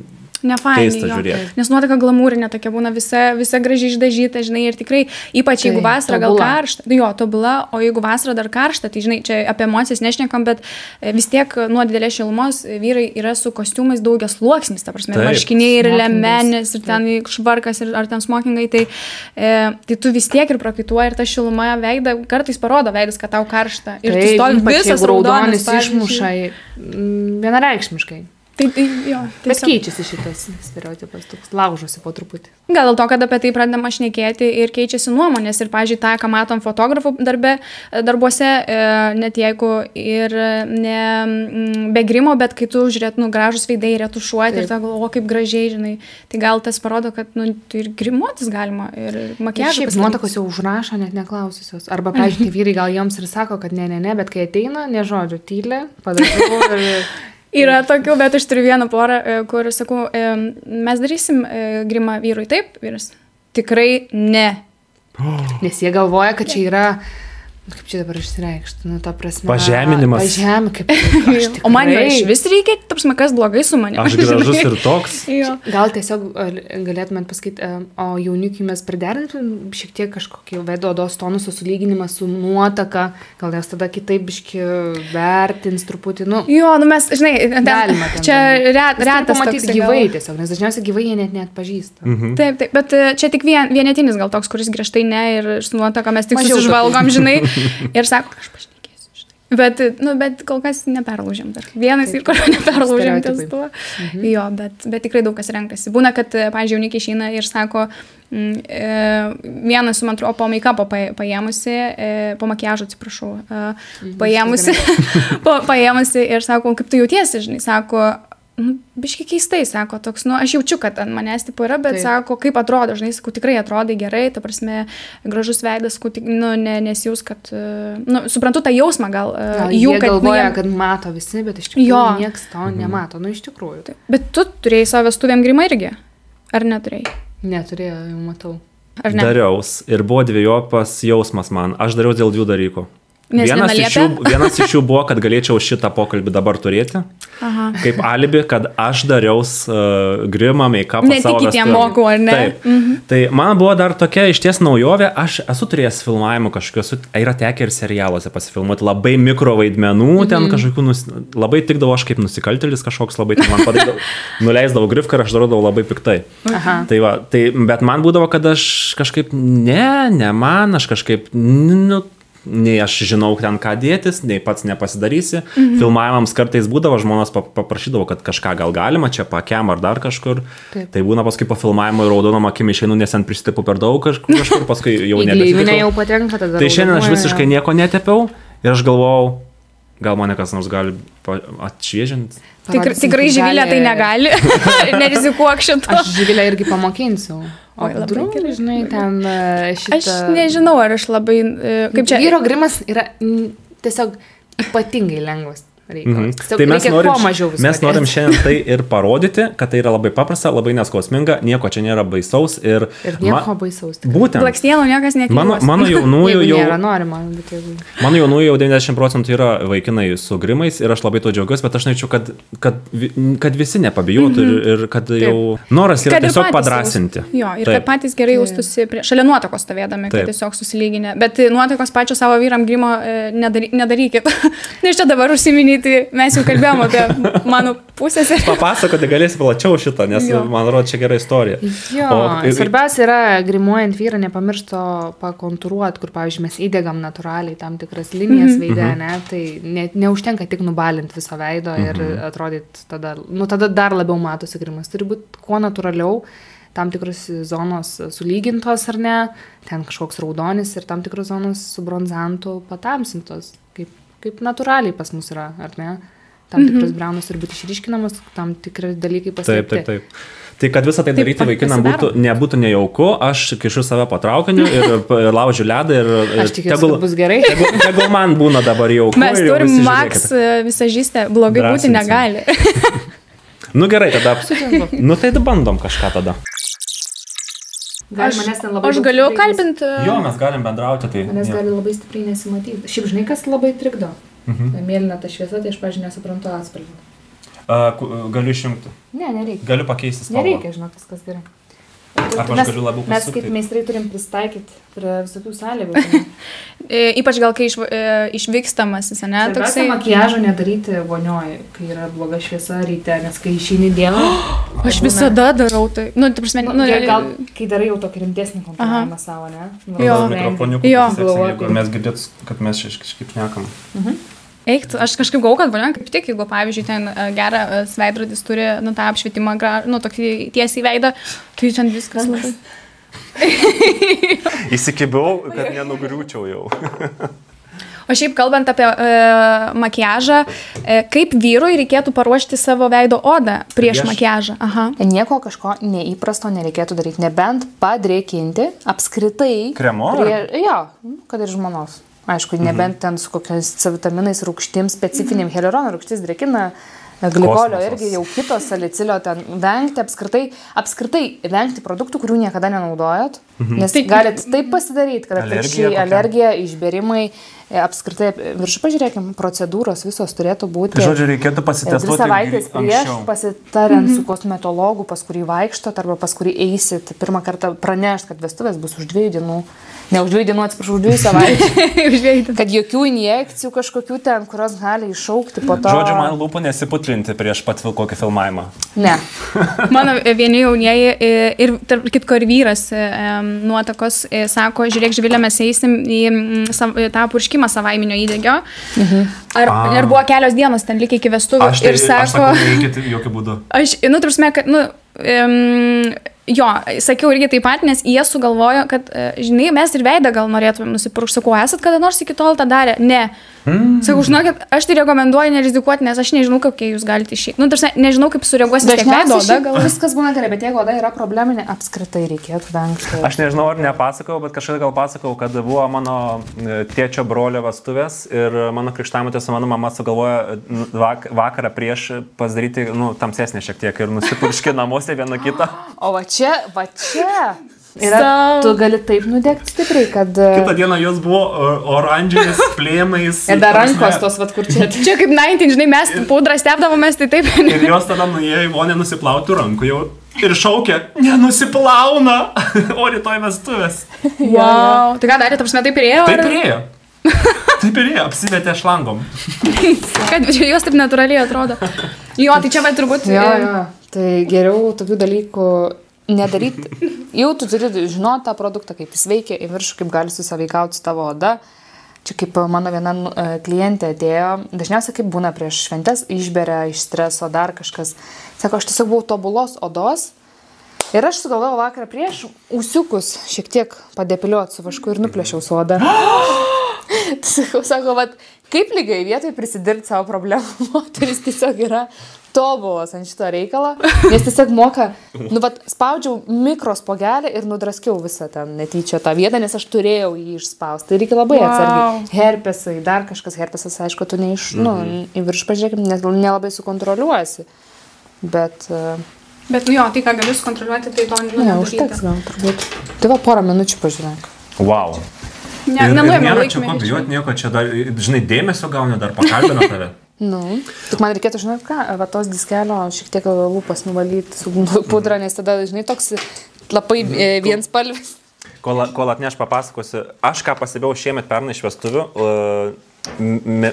Speaker 1: Nefainai,
Speaker 3: keista
Speaker 1: jo.
Speaker 3: žiūrėti.
Speaker 1: Nes nuotaka glamūrinė tokia būna visa gražiai išdažyta, žinai, ir tikrai, ypač jeigu
Speaker 2: Tai,
Speaker 1: vasara gal
Speaker 2: tobula.
Speaker 1: karšta, jo, tobula, o jeigu vasara dar karšta, tai žinai, čia apie emocijas nešnekam, bet vis tiek nuo didelės šilumos vyrai yra su kostiumais daugias sluoksnis, ta prasme,
Speaker 3: Taip.
Speaker 1: marškiniai ir
Speaker 2: Smokingais.
Speaker 1: lemenės, ir ten švarkas, ar ten smokingai, tai tu vis tiek ir prakaituoji ir ta šiluma veidą, kartais parodo veidas, kad tau karšta. Ir tu stovi visas raudonis
Speaker 2: išmuša vienareikšmiškai.
Speaker 1: Tai jo,
Speaker 2: Bet
Speaker 1: tiesiog-
Speaker 2: keičiasi šitas stereotipas, toks laužosi po truputį.
Speaker 1: Gal dėl to, kad apie tai pradedama šnekėti ir keičiasi nuomonės. Ir, pavyzdžiui, tą, ką matom fotografų darbuose, net jeigu ir ne be grimo, bet kai tu žiūrėt, gražus veidai, retušuoti ir ta galvo, kaip gražiai, žinai. Tai gal tas parodo, kad tai ir grimuotis galima, ir makiažą.
Speaker 2: Šiaip nuotakos jau užrašo, net neklausiusios. Arba, pavyzdžiui, vyrai gal joms ir sako, kad ne, bet kai ateina, ne žodžiu, tylė, padarau ir...
Speaker 1: Yra tokių, bet aš turiu vieną porą, kur sakau, mes darysim grimą vyrui, taip, vyras? Tikrai ne.
Speaker 2: Nes jie galvoja, kad čia yra, kaip čia dabar išsireikšti, ta prasme.
Speaker 3: Pažeminimas.
Speaker 2: Kaip aš
Speaker 1: O man jo iš vis reikia, taps kas blogai su manimi.
Speaker 3: Aš gražus ir toks.
Speaker 1: Jo.
Speaker 2: Gal tiesiog galėtumėt pasakyti, o jaunikiai mes priderintum šiek tiek kažkokį veido odos tonusą sulyginimą su nuotaka, gal jas tada kitaip biški vertins truputį,
Speaker 1: Jo, mes, žinai,
Speaker 2: galima ten.
Speaker 1: čia retas
Speaker 2: pamatyti gyvai tiesiog, nes dažniausiai gyvai jie net neatpažįsta.
Speaker 1: Taip, bet čia tik vienetinis gal toks, kuris griežtai ne ir su nuotaka mes tik
Speaker 2: Mažiau
Speaker 1: susižvalgom, žinai, ir sako, aš pašnekėsiu, žinai. Bet kol kas neperlaužėm dar. Vienas ir kur neperlaužėm ties tuo. Jo, bet tikrai daug kas renkasi. Būna, kad, pavyzdžiui, jaunikiai išeina ir sako, vienas su man atrodo po make-upo paėmusi, po makiažo, atsiprašau, paėmusi ir sako, kaip tu jautiesi, žinai, sako, biški keistai, sako, toks, aš jaučiu, kad ant manęs tipo yra, bet sako, kaip atrodo, žinai, sakau, tikrai atrodai gerai, ta prasme, gražus veidas, sakau, nesijaus, kad, suprantu tą jausmą gal,
Speaker 2: jie galvoja, kad mato visi, bet iš tikrųjų nieks to nemato, iš tikrųjų.
Speaker 1: Bet tu turėjai savo vestuvėm grimą irgi, ar neturėjai?
Speaker 2: Neturėjau, jau matau.
Speaker 3: Dariaus ir buvo dviejopas jausmas man, aš dariau dėl 2 dalykų. Vienas iš jų buvo, kad galėčiau šitą pokalbį dabar turėti, kaip alibi, kad aš dariaus grimą, make-upą savo vestuvėm.
Speaker 1: Netikit mokau, ar ne?
Speaker 3: Taip. Tai man buvo dar tokia išties naujovė, aš esu turėjęs filmavimų kažkokios, yra tekę ir serialuose pasifilmuoti, labai mikro vaidmenų, ten kažkokių, labai tikdavo aš kaip nusikaltėlis kažkoks, labai ten man padarydavo, nuleisdavo grifką ir aš darodavau labai piktai. Tai va, bet man būdavo, kad aš kažkaip, aš kažkaip, nei aš žinau ten ką dėtis, nei pats nepasidarysi. Filmavimams kartais būdavo, žmonos paprašydavo, kad kažką gal galima, čia pakiam ar dar kažkur. Taip. Tai būna paskui po filmavimo raudonom akim išeinu, nes ten pristipu per daug kažkur, paskui jau nebesitikau.
Speaker 2: Jau patenka tada.
Speaker 3: Tai šiandien aš visiškai nieko netepiau ir aš galvojau, gal mane kas nors gali atšviežinti.
Speaker 1: Tikrai Živilė tai negali, nerizikuok šito.
Speaker 2: Aš Živilę irgi pamokinsiu. O draugai, žinai, ten šitą...
Speaker 1: Aš nežinau, ar aš labai... Kaip čia...
Speaker 2: Vyro grimas yra tiesiog ypatingai lengvas reikalas.
Speaker 3: Tai mes norim šiandien tai ir parodyti, kad tai yra labai paprasta, labai neskausminga, nieko čia nėra baisaus ir
Speaker 2: nieko baisaus.
Speaker 3: Būtent.
Speaker 1: Blakstienų niekas neklijuos.
Speaker 3: Mano jaunųjų jau...
Speaker 2: Nėra norima, bet jeigu...
Speaker 3: Mano jaunųjų jau 90% yra vaikinai su grimais ir aš labai to džiaugiuosi, bet aš norėčiau, kad visi nepabijotų ir kad jau noras yra tiesiog padrasinti.
Speaker 1: Jo, ir kad patys gerai jaustųsi šalia nuotakos stovėdami, kad tiesiog susilyginę. Bet nuotakos pačio savo vyram grimo nedarykit. Nes čia dabar užsiminyti, mes jau kalbėjom apie mano pusės.
Speaker 3: Papasakoti galėsi plačiau šitą, nes man atrodo čia gera istorija.
Speaker 2: Jo, svarbiausia yra grimuojant vyrą nepamiršto pakontūruoti, kur, pavyzdžiui, mes įdėgam natūraliai tam tikras linijas veide, tai neužtenka tik nubalinti viso veido ir atrodyti tada dar labiau matosi grimas. Turi būti kuo natūraliau, tam tikros zonos sulygintos ar ne, ten kažkoks raudonis ir tam tikros zonos su bronzantu patamsintos, kaip natūraliai pas mus yra, ar ne? Tam tikras braunas turi būti išryškinamas, tam tikri dalykai pasiekti.
Speaker 3: Taip. Tai kad visą tai daryti vaikinam nebūtų nejauku, aš kišu save po traukiniu ir laužiu ledą ir
Speaker 2: aš tikiuosi, kad bus gerai.
Speaker 3: Tegul man būna dabar jauku.
Speaker 1: Mes turim Max visažistę, blogai būti negali.
Speaker 3: Gerai, tada. Tai bandom kažką tada.
Speaker 1: Aš galiu kalbinti.
Speaker 3: Jo, mes galim bendrauti. Tai
Speaker 2: manęs gali labai stipriai nesimatyti. Šiaip žinai, kas labai trikdo. Mėlyna ta šviesa, tai aš, pavyzdžiui, nesuprantu atspalvį.
Speaker 3: Galiu išjungti.
Speaker 2: Ne, nereikia.
Speaker 3: Galiu pakeisti spalvą.
Speaker 2: Nereikia, žinok, viskas gerai.
Speaker 3: Arba aš galiu labiau pasukti.
Speaker 2: Mes kaip meistrai turim pristaikyti prie visokių sąlygų.
Speaker 1: Ypač gal, kai išvykstamas, ne?
Speaker 2: Svarbiausia makiažo nedaryti vonioje, kai yra bloga šviesa ryte, nes kai išeini dieną...
Speaker 1: Aš visada darau tai.
Speaker 2: Gal, kai darai jau tokį rimtesnį kontroliavimą savo, ne?
Speaker 1: Jo.
Speaker 3: Mikrofoniukų, mes girdėt, kad mes kažkaip nekam.
Speaker 1: Eik, aš kažkaip galvoju, kad vonioje kaip tik, jeigu, pavyzdžiui, ten geras veidrodis turi, tą apšvietimą, tokį tiesiai veidą, tai ten viskas labai.
Speaker 3: Įsikibiau, kad nenugriūčiau jau.
Speaker 1: O šiaip kalbant apie makiažą, kaip vyrui reikėtų paruošti savo veido odą prieš makiažą?
Speaker 2: Nieko kažko neįprasto nereikėtų daryti, nebent padrėkinti apskritai.
Speaker 3: Kremo?
Speaker 2: Jo, kad ir žmonos. Aišku, nebent ten su kokiais C vitaminais, rūgštim, specifiniam hialurono rūgštis drėkina, glikolio irgi jau kito salicilio ten vengti, apskritai vengti produktų, kurių niekada nenaudojat, nes galit taip pasidaryti, kad alergija, išbėrimai, apskritai, viršų pažiūrėkim, procedūros visos turėtų būti.
Speaker 3: Žodžiu, reikėtų pasitestuoti
Speaker 2: 2 savaitės prieš, pasitariant su kosmetologu, pas kurį vaikštot arba pas kurį eisit, pirmą kartą pranešt, kad vestuvės bus už 2 dienų. Ne už 2 dienų, atsiprašau, už 2 savaičių. Kad jokių injekcijų kažkokių ten, kurios gali iššaukti po to.
Speaker 3: Žodžiu, man lūpų nesipūtė filtrinti prieš pat kokį filmavimą?
Speaker 2: Ne.
Speaker 1: Mano vieni jaunieji ir tarp kitko ir vyras nuotakos sako, žiūrėk, Živilė, mes eisim į tą purškimą savaiminio įdegio. Ir buvo kelios dienos ten likę iki vestuvių. Ir sako,
Speaker 3: neikit jokių būdų.
Speaker 1: Tarpsime, kad, jo, sakiau irgi taip pat, nes jie sugalvojo, kad, žinai, mes ir veidą gal norėtumėm nusipurkšti. Sakau, esat kada nors iki tol tą darę? Ne. Sakau, žinokit, aš tai rekomenduoju nerizikuoti, nes aš nežinau, kokie jūs galite išeiti. Tarsi, nežinau, kaip sureaguosite tiek veido oda. Gal
Speaker 2: viskas būna gerai, bet jeigu oda yra probleminė, apskritai reikėtų vengti.
Speaker 3: Aš nežinau, ar nepasakau, bet kažkada gal pasakau, kad buvo mano tėčio brolio vestuvės ir mano krikštamotė su mano mama sugalvojo vakarą prieš pasidaryti, tamsesnį šiek tiek ir nusipurškė namuose vieną kitą.
Speaker 2: O va čia. Tu gali taip nudegti stipriai, kad...
Speaker 3: Kitą dieną jos buvo oranžinės plėmais.
Speaker 2: Ir dar rankos tos, kur čia.
Speaker 1: Čia kaip 90, žinai, mes pudrą stepdavomės, tai taip.
Speaker 3: Ir jos tada nuėjo į vonę nusiplauti rankų jau. Ir šaukė, nenusiplauna, o rytoj vestuvės.
Speaker 1: Wow. Tai ką darė, tarpsime, taip irėjo?
Speaker 3: Taip irėjo, apsimetė šlangom.
Speaker 1: Kad jos taip natūraliai atrodo. Jo, tai čia va turbūt...
Speaker 2: Jo. Tai geriau tokių dalykų nedaryti. Jau tu turi žinoti tą produktą, kaip jis veikia į viršų, kaip gali susaveikauti tavo oda. Čia kaip mano viena klientė atėjo, dažniausiai kaip būna prieš šventes, išberia iš streso dar kažkas. Sako, aš tiesiog buvau tobulos odos ir aš sugalvojau vakarą prieš ūsiukus šiek tiek padepiliuoti su vašku ir nuplėšiau su oda. Sako, kaip lygiai vietoj prisidirbti savo problemą, moteris tiesiog yra tobulas ant šito reikalo, nes tiesiog moka, spaudžiau mikrospogelį ir nudraskiau visą ten netyčia tą vietą, nes aš turėjau jį išspausti. Tai reikia labai atsargiai. Herpesai, dar kažkas herpesas, aišku, tu į viršų pažiūrėkim, nes nelabai sukontroliuosi. Bet
Speaker 1: jo, tai ką gali sukontroliuoti, tai to nedaryti.
Speaker 2: Ne, užteks gal, turbūt. Tai va, porą minučių pažiūrėk.
Speaker 3: Wow. Ir nėra čia ko bijoti nieko, čia dar, žinai, dėmesio gauni, dar pakalbina tave.
Speaker 2: Tik man reikėtų, žinai, va tos diskelio šiek tiek lūpas nuvalyti su pudra, nes tada, žinai, toks labai vienspalvis.
Speaker 3: Kol atneš papasakosiu, aš ką pasibėjau šiemet pernai iš vestuvių,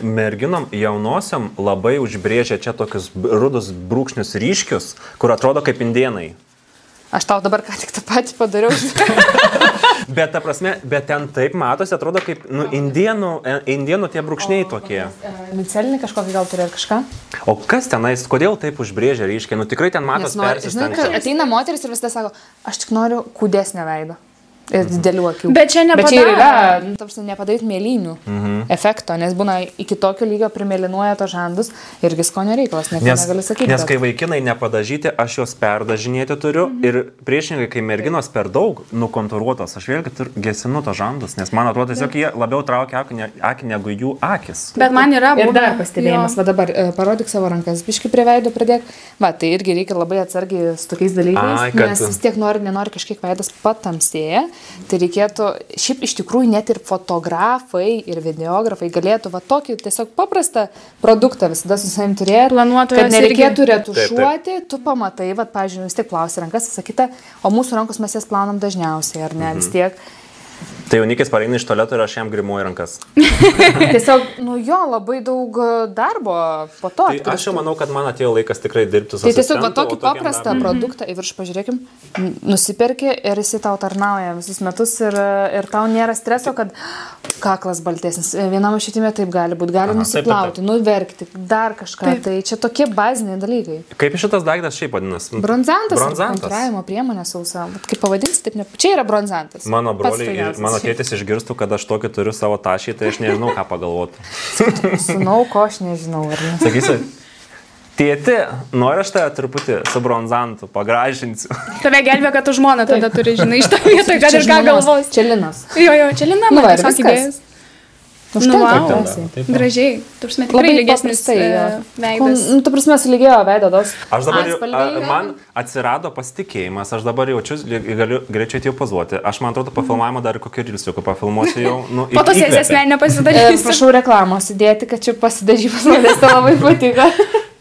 Speaker 3: merginom jaunosiam labai užbrėžia čia tokius rudus brūkšnius ryškius, kur atrodo kaip indėnai.
Speaker 2: Aš tau dabar ką tik tą patį padariau.
Speaker 3: Bet ta prasme, bet ten taip matosi, atrodo kaip indėnų tie brūkšniai tokie.
Speaker 2: Micelinį kažkokį gal turi ar kažką?
Speaker 3: O kas tenais, kodėl taip užbrėžia ryškiai? Tikrai ten matos persistengti.
Speaker 2: Žinai, ateina moteris ir visada sako, aš tik noriu kūdesnio veido. Ir didelių akių.
Speaker 1: Bet čia
Speaker 2: yra, nepadaryti mėlynių efekto, nes būna iki tokio lygio primėlynuoja to žandus irgi skonio reikalas, nieko negali sakyti.
Speaker 3: Nes kai vaikinai nepadažyti, aš juos perdažinėti turiu ir priešingai, kai merginos per daug nukonturuotos, aš vėlgi gesinu to žandus, nes man atrodo tiesiog jie labiau traukia akį negu jų akis.
Speaker 1: Bet man yra
Speaker 2: ir dar pastebėjimas, va dabar parodyk savo rankas, biškį prie veido pridėk, va tai irgi reikia labai atsargiai su tokiais dalykais, nes vis tiek nenori kažkiek veidas patamsėja. Tai reikėtų, šiaip iš tikrųjų net ir fotografai ir videografai galėtų va tokį tiesiog paprastą produktą visada su savim turėti, kad nereikėtų retušuoti, tu pamatai, va, pavyzdžiui, vis tiek plausi rankas, visą kitą, o mūsų rankos mes jas plaunam dažniausiai, ar ne, vis tiek.
Speaker 3: Tai jaunikis pareina iš tualeto ir aš jam grimuoju rankas.
Speaker 2: Tiesiog, jo, labai daug darbo po to.
Speaker 3: Tai aš jau manau, kad man atėjo laikas tikrai dirbti su
Speaker 2: asistentu. Tai tiesiog va tokį paprastą produktą, į viršų pažiūrėkim, nusiperki ir jisai tau tarnauja visus metus ir tau nėra streso, kad kaklas baltesnis. Vienam šitime taip gali būti, gali nusiplauti, nuverkti, dar kažką. Tai čia tokie baziniai dalykai.
Speaker 3: Kaip šitas daiktas šiaip vadinasi?
Speaker 2: Bronzantas. Kontūravimo priemonė sausa. Kaip pavadinsi, taip ne. Čia yra bronzantas.
Speaker 3: Mano tėtis išgirstų, kad aš tokį turiu savo tašį, tai aš nežinau, ką pagalvoti.
Speaker 2: Sūnau, ko aš nežinau, ar ne?
Speaker 3: Sakysi, tėti, nori aš tave truputį su bronzantu pagražinsiu.
Speaker 1: Tave gelbė, kad tu žmona tada turi, žinai, iš tą vietą, kad ir ką galvos.
Speaker 2: Čia Linas.
Speaker 1: Jo, čia Lina, man tiesiog idėjas.
Speaker 2: Užtenka.
Speaker 1: Gražiai. Turime tikrai lygesnis veidas.
Speaker 2: Tu prasme, sulygėjo veido.
Speaker 3: Aš dabar, man atsirado pasitikėjimas, aš dabar jaučiu, greičiau atėjau pozuoti. Aš, man atrodo, po filmavimo dar kokį rilsiuką pafilmuosiu jau.
Speaker 1: Po to sėsės asmeninę pasidarysiu.
Speaker 2: Prašau reklamos įdėti, kad čia pasidažymas manęs tai labai patiko.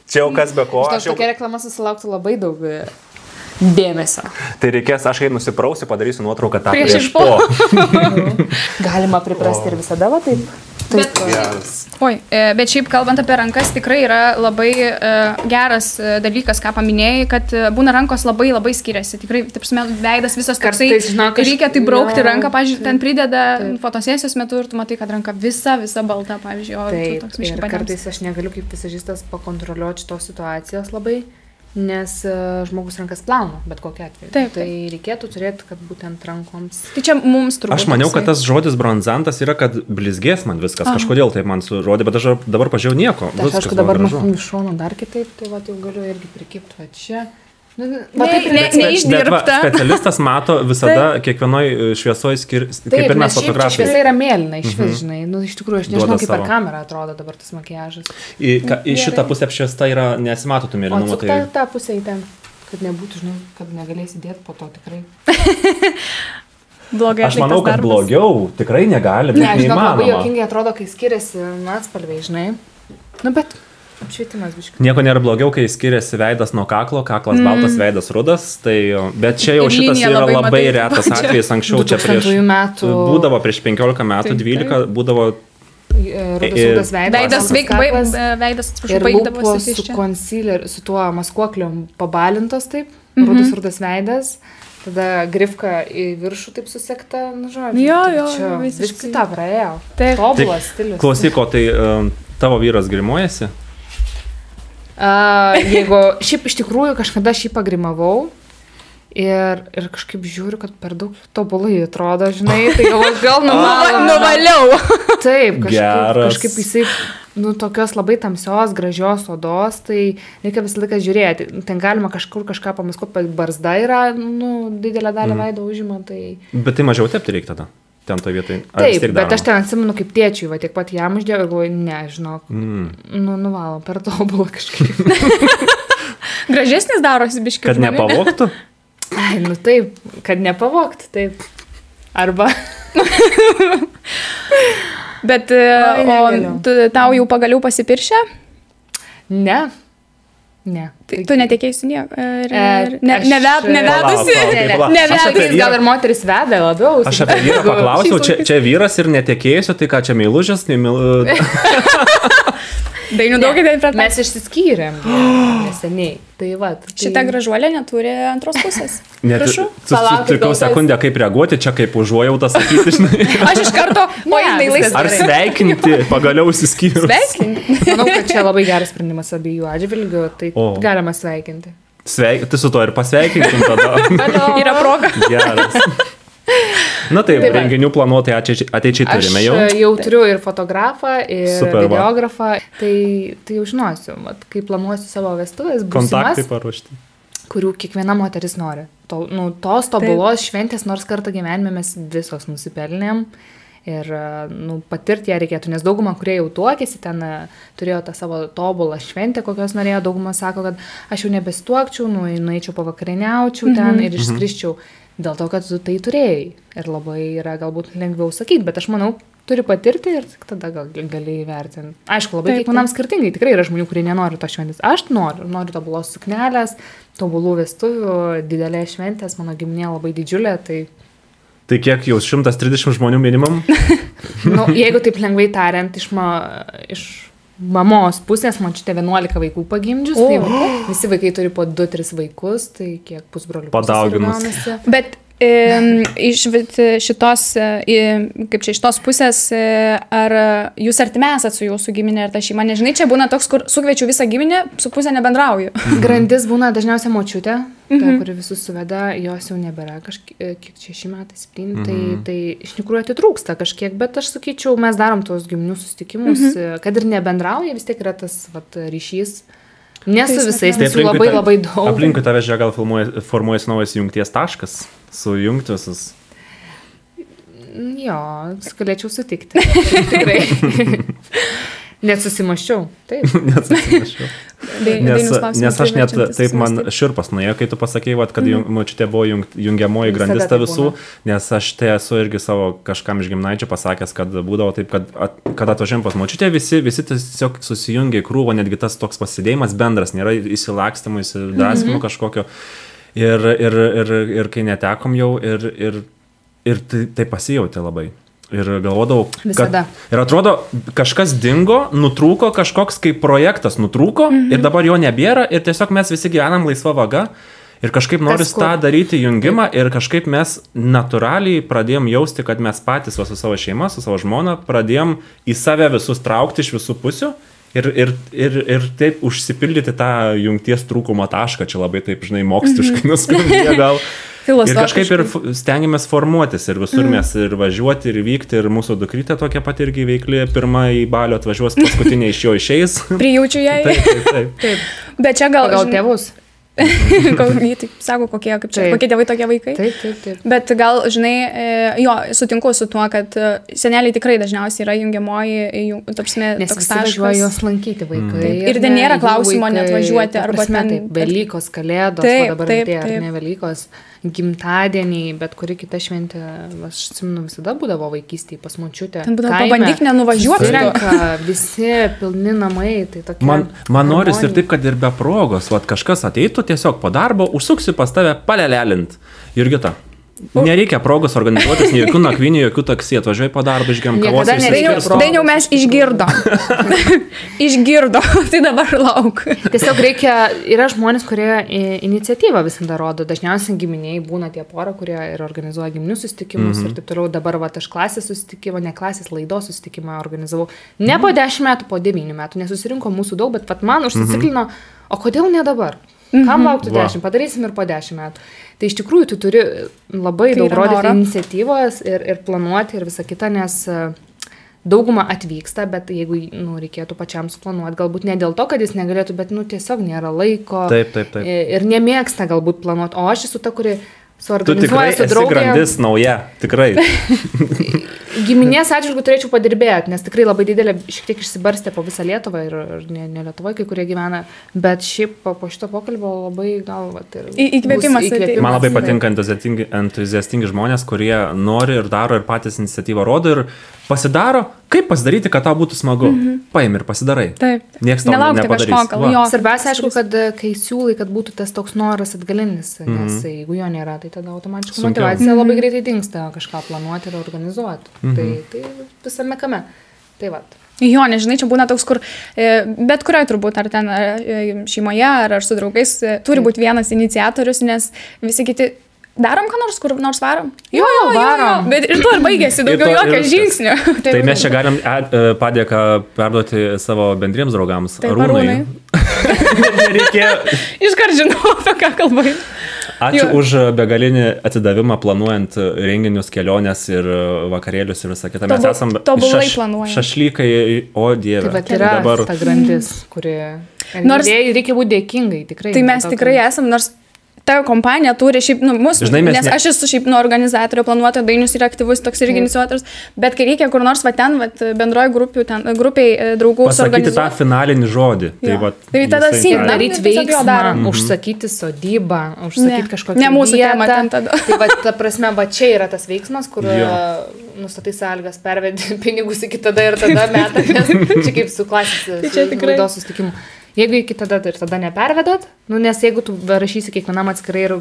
Speaker 3: Čia jau kas be ko.
Speaker 2: Tokia reklama susilauktų labai daug dėmesio.
Speaker 3: Tai reikės, aš kai nusiprausiu, padarysiu nuotrauką tą prieš po.
Speaker 2: Galima priprasti ir visada va taip.
Speaker 1: Bet šiaip kalbant apie rankas, tikrai yra labai geras dalykas, ką paminėjai, kad būna rankos labai labai skiriasi. Tikrai, taip prasme, veidas visas toksai, reikia tai braukti ranką, pavyzdžiui, ten prideda fotosesijos metu ir tu matai, kad ranka visa balta, pavyzdžiui.
Speaker 2: Taip, ir kartais aš negaliu kaip visažistas pakontroliuoti šitos situacijos labai, nes žmogus rankas plauna, bet kokia atveju.
Speaker 1: Taip.
Speaker 2: Tai reikėtų turėti, kad būtent rankoms...
Speaker 1: Tai čia mums turbūt...
Speaker 3: Aš maniau, kad tas žodis bronzantas yra, kad blizgės man viskas. Kažkodėl taip man surodė, bet aš dabar pažiūrėjau nieko.
Speaker 2: Tai aišku, dabar matau iš šono dar kitaip, tai va, jau galiu irgi prikipti va čia.
Speaker 1: Neišdirbta.
Speaker 3: Specialistas mato visada kiekvienoj šviesoj kaip ir mes fotografai.
Speaker 2: Šviesa yra mėlyna, išvis, žinai. Iš tikrųjų, aš nežinau, kaip per kamerą atrodo dabar tas makiažas.
Speaker 3: Į šitą pusę apšviesta yra, nesimato tų mėlynumų.
Speaker 2: O tą pusę į ten, kad nebūtų, žinai, kad negalėsi dėti po to tikrai.
Speaker 1: Blogai.
Speaker 3: Aš manau, kad blogiau tikrai negali, bet neįmanoma.
Speaker 2: Žinau, labai jokingai atrodo, kai skiriasi atspalviai, žinai. Bet... apšvietimas biškai.
Speaker 3: Nieko nėra blogiau, kai skiriasi veidas nuo kaklo, kaklas baltas, veidas rudas, tai, bet čia jau šitas yra labai retas atvejis, anksčiau čia būdavo prieš 15 metų, 12 būdavo
Speaker 2: rudas veidas,
Speaker 1: atsiprašau,
Speaker 2: baigdavosi su concealer, su tuo maskuokliu pabalintos taip, rudas veidas, tada grifka į viršų taip susekta, nu žodžiu.
Speaker 1: Jo,
Speaker 2: visiškai tą praėjau. Tobulas stilius.
Speaker 3: Klausyko, tai tavo vyras grimuojasi?
Speaker 2: Jeigu šiaip iš tikrųjų kažkada šį pagrimavau ir kažkaip žiūriu, kad per daug tobulai atrodo, žinai, tai gal
Speaker 1: nuvaliau.
Speaker 2: Taip, kažkaip jisai, tokios labai tamsios, gražios odos, tai reikia visą laiką žiūrėti. Ten galima kažkur kažką pamaskuoti, barzda yra, didelę dalį veido užima, tai...
Speaker 3: Bet tai mažiau tepti reikia tada? Ten to vietoj.
Speaker 2: Taip, bet aš ten atsimenu kaip tėčiui, va tiek pat jam uždėjau ir galvoju, ne, žinok, nuvalom, per tobulą kažkaip.
Speaker 1: Gražesnis darosi biškai.
Speaker 3: Kad nepavoktų?
Speaker 2: Ai, taip, kad nepavoktų, taip. Arba.
Speaker 1: Bet tau jau pagaliau pasipiršė?
Speaker 2: Ne.
Speaker 1: Tu netekėjusi nieko? Nevedusi?
Speaker 2: Gal ir moteris veda labiau.
Speaker 3: Aš apie vyrą paklausiau, čia vyras ir netekėjusi, tai ką čia meilužės?
Speaker 1: Dainių daug interpretacijų.
Speaker 2: Mes išsiskyrėm neseniai. Tai va.
Speaker 1: Šita gražuolė neturi antros pusės.
Speaker 3: Prašau. Sutrikau sekundę, kaip reaguoti, čia kaip užuojautą sakyti, žinai.
Speaker 1: Aš iš karto,
Speaker 3: ar sveikinti, pagaliau išsiskyrus.
Speaker 1: Sveikinti.
Speaker 2: Manau, kad čia labai geras sprendimas abiejų atžvilgių, tai galima sveikinti.
Speaker 3: Tai su to ir pasveikinkim tada.
Speaker 2: Yra proga.
Speaker 3: Geras. Na taip, renginių planuotai ateičiai turime jau.
Speaker 2: Aš jau turiu ir fotografą, ir videografą, tai jau žinosiu, kai planuosiu savo vestuvės,
Speaker 3: kontaktai paruošti,
Speaker 2: kurių kiekviena moteris nori. Tos tobulos šventės, nors kartą gyvenime mes visos nusipelnėm ir patirti ją reikėtų, nes dauguma, kurie jau tuokėsi, ten turėjo tą savo tobulą šventę, kokios norėjo, dauguma sako, kad aš jau nebesituokčiau, nueičiau pavakarieniaučiau ten ir išskrisčiau. Dėl to, kad tu tai turėjai ir labai yra galbūt lengviau sakyti, bet aš manau, turi patirti ir tada gali įvertinti. Aišku, labai kiekvienam skirtingai, tikrai yra žmonių, kurie nenori to šventės. Aš noriu tobulos suknelės, tobulų vestuvių, didelė šventės, mano giminė labai didžiulė, tai...
Speaker 3: Tai kiek jau 130 žmonių minimum?
Speaker 2: Jeigu taip lengvai tariant, iš mamos pusės, man čia 11 vaikų pagimdžius, tai visi vaikai turi po 2-3 vaikus, tai kiek pusbrolių
Speaker 3: padauginus.
Speaker 1: Bet iš šitos, kaip čia iš tos pusės, ar jūs artimi esat su jūsų giminė ar ta šeima? Nežinai, čia būna toks, kur sukviečiu visą giminę, su pusę nebendrauju.
Speaker 2: Grandis būna dažniausiai močiutė, kuri visus suveda, jos jau nebėra kiek 6 metai, 7, tai iš tikrųjų atitrūksta kažkiek, bet aš sakyčiau, mes darom tos giminių susitikimus, kad ir nebendrauja, vis tiek yra tas ryšys. Ne su visais, nes jų labai daug.
Speaker 3: Aplinkui tave žiūrė, gal formuojasi naujas jungties taškas, sujungti visus.
Speaker 2: Jo, galėčiau sutikti. Tikrai. Net susimaščiau. Taip.
Speaker 3: Net susimaščiau. Nes aš net taip man širpas nuėjo, kai tu pasakėjai, kad močiutė buvo jungiamoji grandis ta visų, nes aš tai esu irgi savo kažkam iš giminaičio pasakęs, kad būdavo taip, kad atvažiuojam pas močiutę, visi tiesiog susijungia į krūvą, netgi tas toks pasidėjimas bendras, nėra įsilakstymų, įsidraskimų kažkokio. Ir kai netekom jau, ir tai pasijautė labai. ir galvodavau,
Speaker 2: Visada.
Speaker 3: kad ir atrodo, kažkas dingo, nutrūko, kažkoks kaip projektas nutrūko ir dabar jo nebėra ir tiesiog mes visi gyvenam laisva vaga ir kažkaip noris tą daryti jungimą ir kažkaip mes natūraliai pradėjom jausti, kad mes patys su savo šeima, su savo žmona pradėjom į save visus traukti iš visų pusių. Ir taip užsipildyti tą jungties trūkumo tašką, čia labai taip, žinai, moksliškai nuskambėjo gal. Ir kažkaip ir stengiamės formuotis ir visur mes ir važiuoti, ir vykti, ir mūsų dukrytė tokia pat irgi veikli, pirmą į balio atvažiuos, paskutinė iš jo išeis.
Speaker 1: Prijaučiu jai.
Speaker 3: Taip.
Speaker 1: Bet čia gal
Speaker 2: tėvus.
Speaker 1: Sako, kokie tėvai tokie vaikai.
Speaker 2: Taip.
Speaker 1: Bet gal, žinai, jo, sutinku su tuo, kad seneliai tikrai dažniausiai yra jungiamoji,
Speaker 2: nes visi važiuoja juos lankyti vaikai.
Speaker 1: Ir ten nėra klausimo net važiuoti. Arba ten
Speaker 2: Velykos, Kalėdos, dabar ar ne Velykos, gimtadieniai, bet kuri kita šventė, aš atsimenu, visada būdavo vaikystėje pas močiutę.
Speaker 1: Ten būdavo pabandyk nenuvažiuoti.
Speaker 2: Visi pilni namai. Tai tokia
Speaker 3: man noris ir taip, kad ir be progos, kažkas ateitų tiesiog po darbo, užsuksi pas tave palelelint. Jurgita, nereikia progos organizuotis, nei jokių nakvinių, jokių taksi, atvažiuoji po darbą, išgėm kavos.
Speaker 1: Tai jau mes išgirdo, tai dabar lauk.
Speaker 2: Tiesiog reikia, yra žmonės, kurie iniciatyvą visada rodo, dažniausiai giminiai būna tie pora, kurie ir organizuoja giminių susitikimus ir taip toliau. Dabar aš klasės susitikimą, ne klasės laidos susitikimą organizavau. Ne po 10 metų, po 9 metų, nesusirinko mūsų daug, bet man užsiciklino, o kodėl ne dabar? Kam laukti 10? Padarysim ir po 10 metų. Tai iš tikrųjų tu turi labai daug rodyti iniciatyvos ir planuoti ir visą kitą, nes dauguma atvyksta, bet jeigu reikėtų pačiam suplanuoti, galbūt ne dėl to, kad jis negalėtų, bet tiesiog nėra laiko.
Speaker 3: Taip.
Speaker 2: Ir nemėgsta galbūt planuoti. O aš esu ta, kuri
Speaker 3: Tu
Speaker 2: suorganizuoja su draugė.
Speaker 3: tikrai esi grandis nauja, tikrai.
Speaker 2: Giminės atžvilgiu turėčiau padirbėti, nes tikrai labai didelė, šiek tiek išsibarstė po visą Lietuvą ir ne Lietuvoje, kai kurie gyvena, bet šiaip po šito pokalbio labai gal...
Speaker 1: Įkvėpimas.
Speaker 3: Man labai patinka entuziastingi žmonės, kurie nori ir daro ir patys iniciatyvą rodo ir pasidaro, kaip pasidaryti, kad tau būtų smagu. Paim ir pasidarai.
Speaker 1: Taip.
Speaker 3: Niekas tau nepadarys.
Speaker 2: Svarbiausia, aišku, kad kai siūlai, kad būtų tas toks noras atgalinis, nes jeigu jo nėra, tai tada automatiškai motyvacija labai greitai dingsta kažką planuoti ir organizuoti. Tai visame kame. Tai va.
Speaker 1: Jo, nežinai, čia būna toks, kur bet kurioje turbūt, ar ten šeimoje, ar su draugais, turi būti vienas iniciatorius, nes visi kiti darom ką nors, kur nors varom. Jo, varom. Bet ir to ir baigėsi, daugiau jokio žingsnio.
Speaker 3: Tai mes čia galim padėką perduoti savo bendriems draugams. Arūnai.
Speaker 1: Iškart žinau, apie ką kalbai.
Speaker 3: Ačiū už begalinį atidavimą planuojant renginius, keliones ir vakarėlius ir visą kitą. Mes esam šašlykai, o Dieve.
Speaker 2: Tai bet yra ta grandis, kuri... Reikia būti dėkingai, tikrai.
Speaker 1: Tai mes tikrai esam, nors ta kompanija turi šiaip, mūsų, nes aš esu šiaip organizatorė, planuotoja, Dainius yra aktyvus, toks ir iniciatorius, bet kai reikia kur nors bendroji grupiai draugų
Speaker 2: suorganizuoti.
Speaker 3: Pasakyti tą finalinį žodį.
Speaker 1: Tai tada
Speaker 2: daryti veiksmą, užsakyti sodybą, užsakyti kažkokią
Speaker 1: ne mūsų temą ten tada.
Speaker 2: Tai ta prasme, čia yra tas veiksmas, kur nustatai sąlygas, pervedi pinigus iki tada ir tada metą, nes čia kaip su klasės laidos susitikimu. Jeigu iki tada ir tada nepervedat, nes jeigu tu rašysi kiekvienam atskirai ir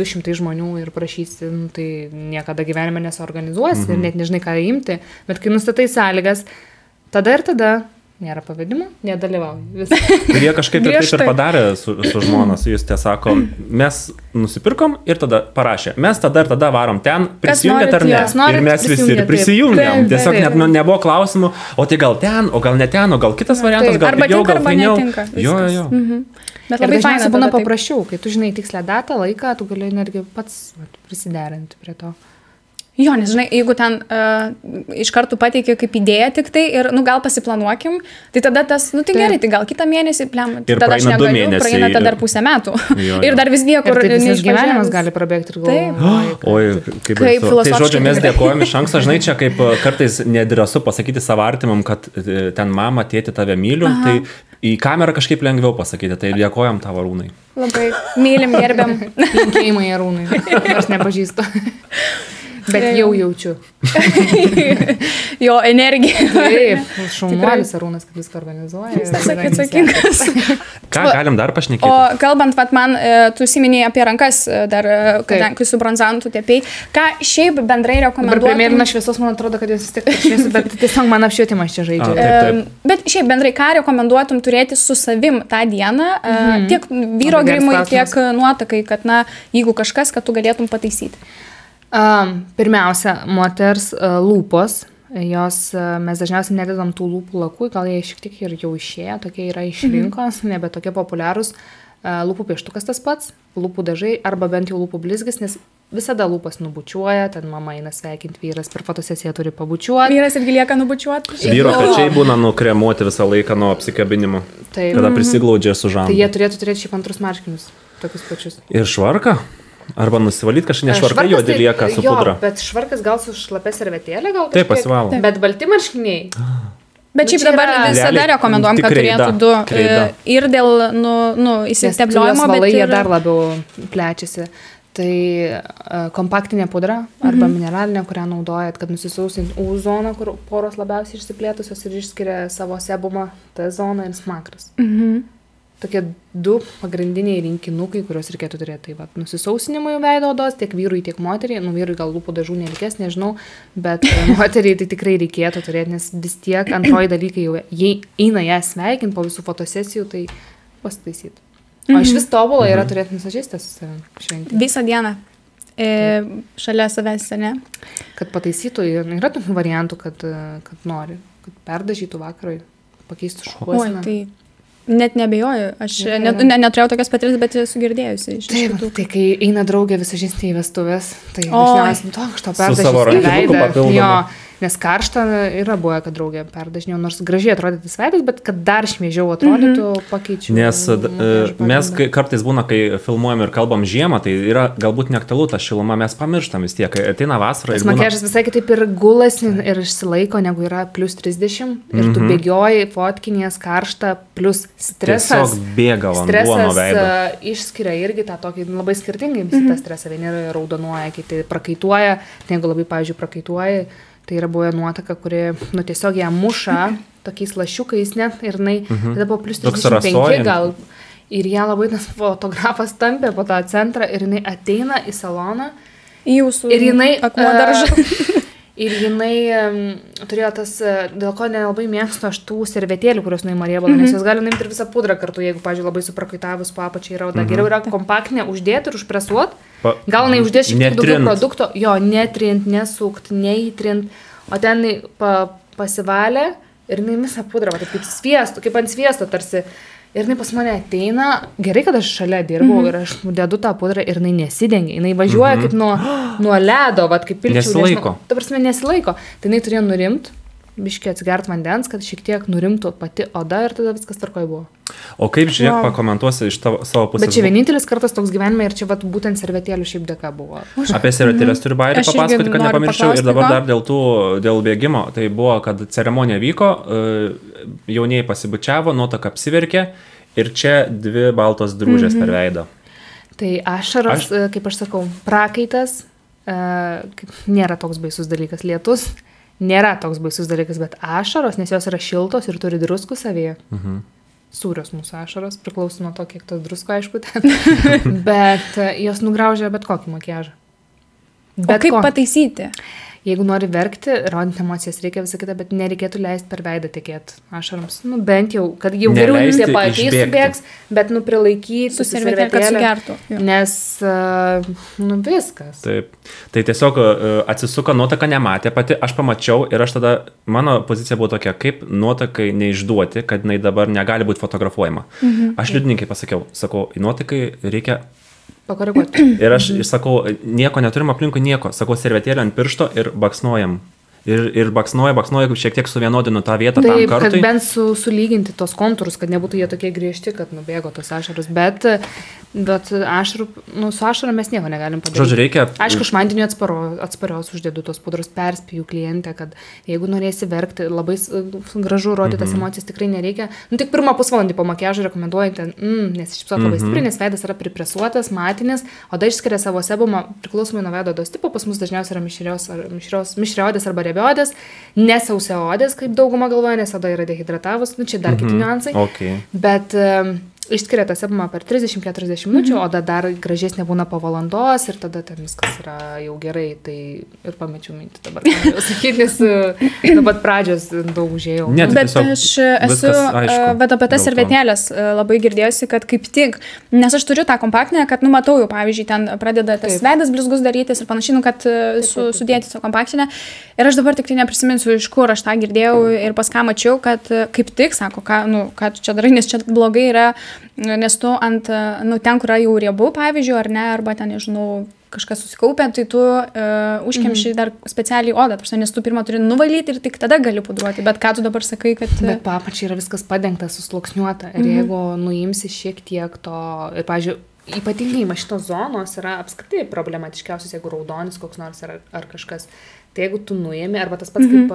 Speaker 2: 200 žmonių ir prašysi, tai niekada gyvenime nesuorganizuosi ir net nežinai, ką imti, bet kai nustatai sąlygas, tada ir tada nėra pavedimų, nedalyvauji.
Speaker 3: Ir jie kažkaip taip ir padarė su žmona, su jūs sako, mes nusipirkom ir tada parašė, mes tada ir tada varom ten, prisijungėt ar ne? Ir mes visi ir prisijungėm. Tiesiog net nebuvo klausimų, o tai gal ten, o gal ne ten, o gal kitas variantas, gal pigiau, gal fainiau. Jo.
Speaker 1: Bet
Speaker 2: labai faina būna paprasčiau, kai tu žinai tikslę datą, laiką, tu gali netgi pats prisiderinti prie to.
Speaker 1: Jo, nes žinai, jeigu ten iš karto pateikė kaip idėją tik tai ir, gal pasiplanuokim, tai tada tas, tai gerai, tai gal kitą mėnesį, tada aš negaliu, praeina tada dar pusę metų. Ir dar vis niekur
Speaker 2: visas gyvenimas gali prabėgti ir galvoju.
Speaker 3: Oi, kaip tai žodžiu, mes dėkojame iš anksto, žinai, čia kaip kartais nedrąsu pasakyti savo artimam, kad ten mama, tėti tave myliu, tai į kamerą kažkaip lengviau pasakyti, tai dėkojam tavo Arūnai.
Speaker 1: Labai mylim, gerbiam.
Speaker 2: Linkėjimai Arūnai, nors nepažįstu. Bet jau jaučiu.
Speaker 1: Jo energija.
Speaker 2: Taip, šaunuolis Arūnas, kad viską organizuoja.
Speaker 1: Jis atsakingas.
Speaker 3: Ką galim dar pašnekėti?
Speaker 1: O kalbant, vat, man, tu užsiminėjai apie rankas, dar, kai su bronzantu tepėjai, ką šiaip bendrai rekomenduotum?
Speaker 2: Dabar prie mėlynos šviesos, man atrodo, kad jūs vis tiek šviesi, bet tiesiog man apšvietimas čia žaidžia.
Speaker 3: Taip.
Speaker 1: Bet šiaip bendrai, ką rekomenduotum turėti su savim tą dieną, tiek vyro grimui, tiek nuotakai, kad, na, jeigu kažkas, kad tu galėtum pataisyti?
Speaker 2: Pirmiausia, moters lūpos. Jos, mes dažniausiai nededam tų lūpų lakų, gal jie šiek tiek ir jau išėję, tokie yra iš rinkos, nebe tokie populiarūs. Lūpų pieštukas tas pats, lūpų dažai arba bent jau lūpų blizgis, nes visada lūpas nubučiuoja, ten mama eina sveikinti, vyras per fotosesiją turi pabučiuoti.
Speaker 1: Vyras irgi lieka nubučiuoti.
Speaker 3: Vyro pečiai būna nukremuoti visą laiką nuo apsikabinimo.
Speaker 2: Taip.
Speaker 3: Kada prisiglaudžia su žandu.
Speaker 2: Tai jie turėtų turėti šiaip antrus marškinius, tokius pačius.
Speaker 3: Ir švarką? Arba nusivalyti kažkaip, nes švarkai juodi lieka su pudra.
Speaker 2: Jo, bet švarkas gal su šlapia servetėlė, gal kažkiek.
Speaker 3: Taip, pasivalo.
Speaker 2: Bet balti marškiniai.
Speaker 1: Bet šiaip dabar visada rekomenduojam, kad turėtų du. Ir dėl įsitebliojimo, bet
Speaker 2: jie dar labiau plečiasi. Tai kompaktinė pudra arba mineralinė, kurią naudojat, kad nusisausinti U zoną, kur poros labiausiai išsiplėtusios ir išskiria savo sebumą, T zoną ir smakras. Tokie du pagrindiniai rinkinukai, kuriuos reikėtų turėti. Tai va, nusisausinimui veido odos, tiek vyrui, tiek moteriai. Nu, vyrui gal lūpų dažų nereikės, nežinau, bet moteriai tai tikrai reikėtų turėti, nes vis tiek antroji dalykai jau, jei eina ją sveikinti po visų fotosesijų, tai pasitaisyti. O iš vis tobulą yra turėti masažistę su savim šventį.
Speaker 1: Visą dieną. Šalia savęs, ne?
Speaker 2: Kad pataisytų, yra tokių variantų, kad nori, kad perdažytų vakarui, pakeistų šukuoseną.
Speaker 1: Oi, tai net nebejoju. Aš neturėjau tokios patirties, bet esu girdėjusi.
Speaker 2: Taip, tai kai eina draugė visažistė į vestuvės, tai dažniausiai aš to perdažysiu.
Speaker 3: Su savo rankinuku papildomu.
Speaker 2: Nes karšta yra buvę, kad draugė perdažinėjo, nors gražiai atrodytis veidas, bet kad dar šviežiau atrodytų, pakeičiu.
Speaker 3: Nes mes kartais būna, kai filmuojam ir kalbam žiemą, tai yra galbūt neaktualu ta šiluma, mes pamirštam vis tiek, ateina vasara.
Speaker 2: Tas makiažas visai kitaip ir gulasi ir išsilaiko, negu yra plus 30 ir tu bėgioji, fotkinės, karšta, plus stresas.
Speaker 3: Tiesiog bėga vanduo nuo veido.
Speaker 2: Stresas išskiria irgi tą tokį labai skirtingai visi tą stresą, vieni raudonuoja, kiti prakaituoja, jeigu labai, pavyzdžiui, prakaituoja. Tai yra buvo nuotaka, kuri, tiesiog ją muša tokiais lašiukais net ir jinai, tada buvo plus 35 gal. Ir ją labai tas fotografas tampė po tą centrą ir jinai ateina į saloną.
Speaker 1: Į jūsų
Speaker 2: ir jinai,
Speaker 1: akmuo daržą.
Speaker 2: Ir jinai turėjo tas, dėl ko nelabai mėgstu aš tų servetėlių, kurios nuima riebalą, nes jos gali nuimti ir visą pudrą kartu, jeigu, pavyzdžiui, labai suprakaitavus po apačiai yra oda. Geriau yra kompaktinė uždėti ir užpresuoti. Gal jinai uždės šiek tiek daugiau produkto, jo, netrint, nesukt, neįtrint, o ten pasivalė ir jinai visą pudrą, kaip ant sviesto tarsi. Ir jinai pas mane ateina, gerai, kad aš šalia dirbau ir aš dedu tą pudrą ir jinai nesidengia, jinai važiuoja kaip nuo ledo, kaip pilčiau.
Speaker 3: Nesilaiko.
Speaker 2: Ta prasme, nesilaiko. Tai jinai turėjo nurimti, biškiai atsigert vandens, kad šiek tiek nurimtų pati oda ir tada viskas tvarkoje buvo.
Speaker 3: O kaip, žiūrėk, pakomentuosi iš savo pusės?
Speaker 2: Bet čia vienintelis kartas toks gyvenime ir čia būtent servetėlių šiaip dėka buvo.
Speaker 3: Apie servetėlės turiu bairį papasakoti, kad nepamirščiau. Ir dabar dar dėl bėgimo. Tai buvo, kad ceremonija vyko, jaunieji pasibučiavo, nuotaka apsiverkė ir čia dvi baltos drūžės per veidą. Tai
Speaker 2: ašaros, kaip aš sakau, prakaitas, nėra toks baisus dalykas, lietus. Nėra toks baisus dalykas, bet ašaros, nes jos yra šiltos ir turi druskų savyje. Sūrios mūsų ašaros, priklauso nuo to, kiek tos drusko, aišku, ten. Bet jos nugraužia bet kokį makiažą.
Speaker 1: O kaip pataisyti?
Speaker 2: Jeigu nori verkti, rodinti emocijas reikia visą kitą, bet nereikėtų leisti per veidą tekėti ašaroms. Bent jau, kad jau geriau tie pakeis subėgs, bet prilaikyti
Speaker 1: su servetėlė, kad sugertų.
Speaker 2: Nes, viskas.
Speaker 3: Taip. Tai tiesiog atsisuko, nuotaka nematė pati, aš pamačiau ir aš tada, mano pozicija buvo tokia, kaip nuotakai neišduoti, kad jinai dabar negali būti fotografuojama. Aš liudininkai sakau, nuotakai reikia
Speaker 2: pakoreguoti.
Speaker 3: Ir aš sakau, nieko neturim aplinkui, nieko. Sakau, servetėlę ant piršto ir baksnuojam. Ir baksnuoja, šiek tiek suvienodinu tą vietą tam kartui.
Speaker 2: Kad bent sulyginti tos kontūrus, kad nebūtų jie tokie griežti, kad nubėgo tos ašaros. Bet Bet ašarų, su ašarą mes nieko negalim padaryti.
Speaker 3: Žodžiu, reikia...
Speaker 2: Aišku, aš vandeniu atsparios uždėdu tos pudros, perspėju klientę, kad jeigu norėsi verkti, labai gražu rodyti tas emocijas, tikrai nereikia. Tik pirmą pusvalandį po makiažo rekomenduoju ten, nesišypsot labai stipriai, nes veidas yra pripresuotas, matinis, oda išskiria savo sebumą priklausomai nuo veido odos tipo, pas mus dažniausiai yra mišriaodės arba riebiaodės, nesausiaodės, kaip dauguma galvoja, nes oda yra dehidratavus, čia dar kiti niuansai.
Speaker 3: Okay.
Speaker 2: Bet išskiria tą sebumą per 30-40 minučių, o dar gražesnė būna po valandos ir tada ten viskas yra jau gerai, tai ir pamečiau mintį dabar, jau sakyti, nes nuo pat pradžios daug užėjau.
Speaker 3: Ne,
Speaker 1: bet aš esu, bet apie tas servetėlės labai girdėjusi, kad kaip tik, nes aš turiu tą kompaktinę, kad matau jau, pavyzdžiui, ten pradeda tas veidas blizgus darytis ir panašiai, kad sudėti su kompaktinę. Ir aš dabar tik tai neprisiminsiu, iš kur aš tą girdėjau ir pas ką mačiau, kad kaip tik, sako, ką tu čia darai, nes čia blogai yra, nes tu ant, ten, kur yra jau riebu, pavyzdžiui, ar ne, arba ten, nežinau, kažkas susikaupia, tai tu užkemši dar specialiai odą, nes tu pirmą turi nuvalyti ir tik tada gali pudruoti, bet ką tu dabar sakai, kad...
Speaker 2: Bet papačiai yra viskas padengta, susluoksniuota ir jeigu nuimsi šiek tiek to, ir, pavyzdžiui, ypatingai šitos zonos yra apskritai problematiškiausios, jeigu raudonis koks nors ar kažkas, tai jeigu tu nuimi, arba tas pats kaip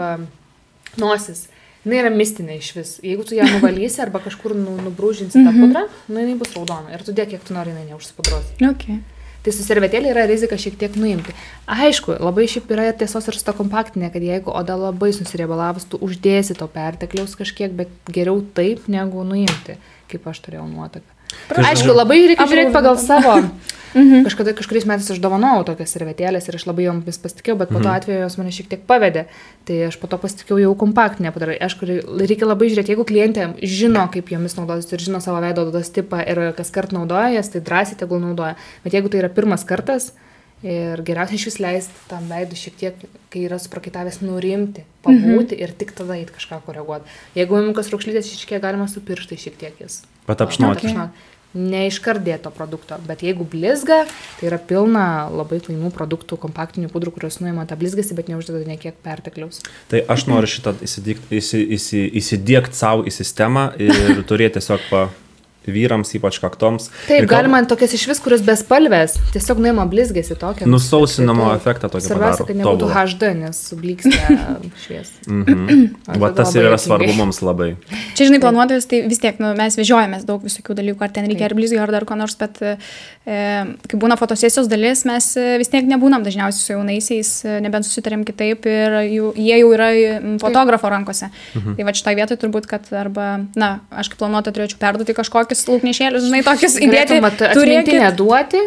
Speaker 2: nosis, jinai yra mistinė iš vis. Jeigu tu ją nuvalysi arba kažkur nubrūžinsi tą pudrą, jinai bus raudona. Ir tu dėk, kiek tu nori, jinai neužsipudruos.
Speaker 1: Okay.
Speaker 2: Tai su servetėlė yra rizika šiek tiek nuimti. Aišku, labai šiaip yra tiesos ir su ta kompaktinė, kad jeigu oda labai susiriebalavus, tu uždėsi to pertekliaus kažkiek, bet geriau taip, negu nuimti, kaip aš turėjau nuotaką. Aišku, labai reikia žiūrėti pagal savo. Kažkuriais metais aš dovanojau tokias servetėlės ir aš labai jomis pasitikėjau, bet po to atveju jos mane šiek tiek pavedė. Tai aš po to pasitikėjau jau kompaktinę padarai. Aišku, reikia labai žiūrėti, jeigu klientė žino, kaip jomis naudotis ir žino savo veido odos tipą ir kas kart naudoja jas, tai drąsiai tegul naudoja. Bet jeigu tai yra pirmas kartas ir geriausia iš vis leisti tam veidui šiek tiek, kai yra suprakaitavęs, nurimti, pabūti ir tik tada eiti kažką koreguoti. Jeigu mimikos raukšlytės iškiek galima su pirštai šiek tiek jas.
Speaker 3: Patapšnoti.
Speaker 2: Neiškardėto produkto, bet jeigu blizga, tai yra pilna labai fainų produktų, kompaktinių pudrų, kurios nuima tą blizgasį, bet neuždeda niekiek pertekliaus.
Speaker 3: Tai aš noriu šitą įsidiegti savo į sistemą ir turėti tiesiog vyrams, ypač kaktoms.
Speaker 2: Taip, galima tokias iš vis, kurios bespalvės, tiesiog nuima blizgėsi tokią.
Speaker 3: Nusausinamo efektą tokį padaro.
Speaker 2: Svarbiausia, kad nebūtų HD, nes sublyksta švies.
Speaker 3: Va tas ir yra svarbu mums labai.
Speaker 1: Čia, žinai, planuotojas, tai vis tiek mes vežiojamės daug visokių dalykų, ar ten reikia ar blizgio, ar dar ko nors, bet kai būna fotosesijos dalis, mes vis tiek nebūnam dažniausiai su jaunaisiais, nebent susitarėm kitaip ir jie jau yra fotografo rankose. Tai va šitoj vietoj turbūt, kad arba, aš kaip planuotoja turėčiau perduoti kažkokius lūpnešėlius, žinai, tokius įdėti.
Speaker 2: Turėti neduoti,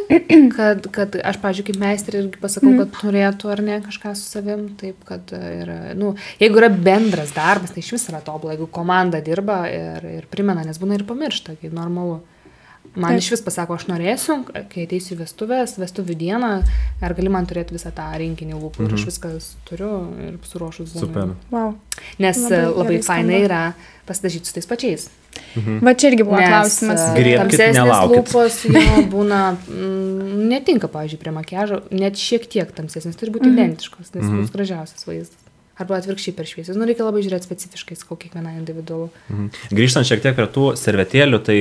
Speaker 2: kad aš, pavyzdžiui, kaip meistrė irgi pasakau, kad turėtų ar ne kažką su savim, taip, kad yra, jeigu yra bendras darbas, tai iš vis yra tobulai, jeigu komanda dirba ir primena, nes būna ir pamiršta, kaip normalu. Man iš vis pasako, aš norėsiu, kai ateisiu į vestuvių dieną, ar gali man turėti visą tą rinkinį lūpų, ir aš viskas turiu ir suruošus būna.
Speaker 3: Super.
Speaker 1: Wow.
Speaker 2: Nes labai fainai yra pasidažyti su tais pačiais.
Speaker 1: Va čia irgi buvo klausimas.
Speaker 2: Tamsesnės lūpos būna, netinka, pavyzdžiui, prie makiažo, net šiek tiek tamsesnės, turi būti identiškos, nes bus gražiausias vaizdas. Arba atvirkščiai per šviesius. Reikia labai žiūrėti specifiškai, sakau, kiekvieną individualų.
Speaker 3: Grįžtant šiek tiek prie tų servetėlių, tai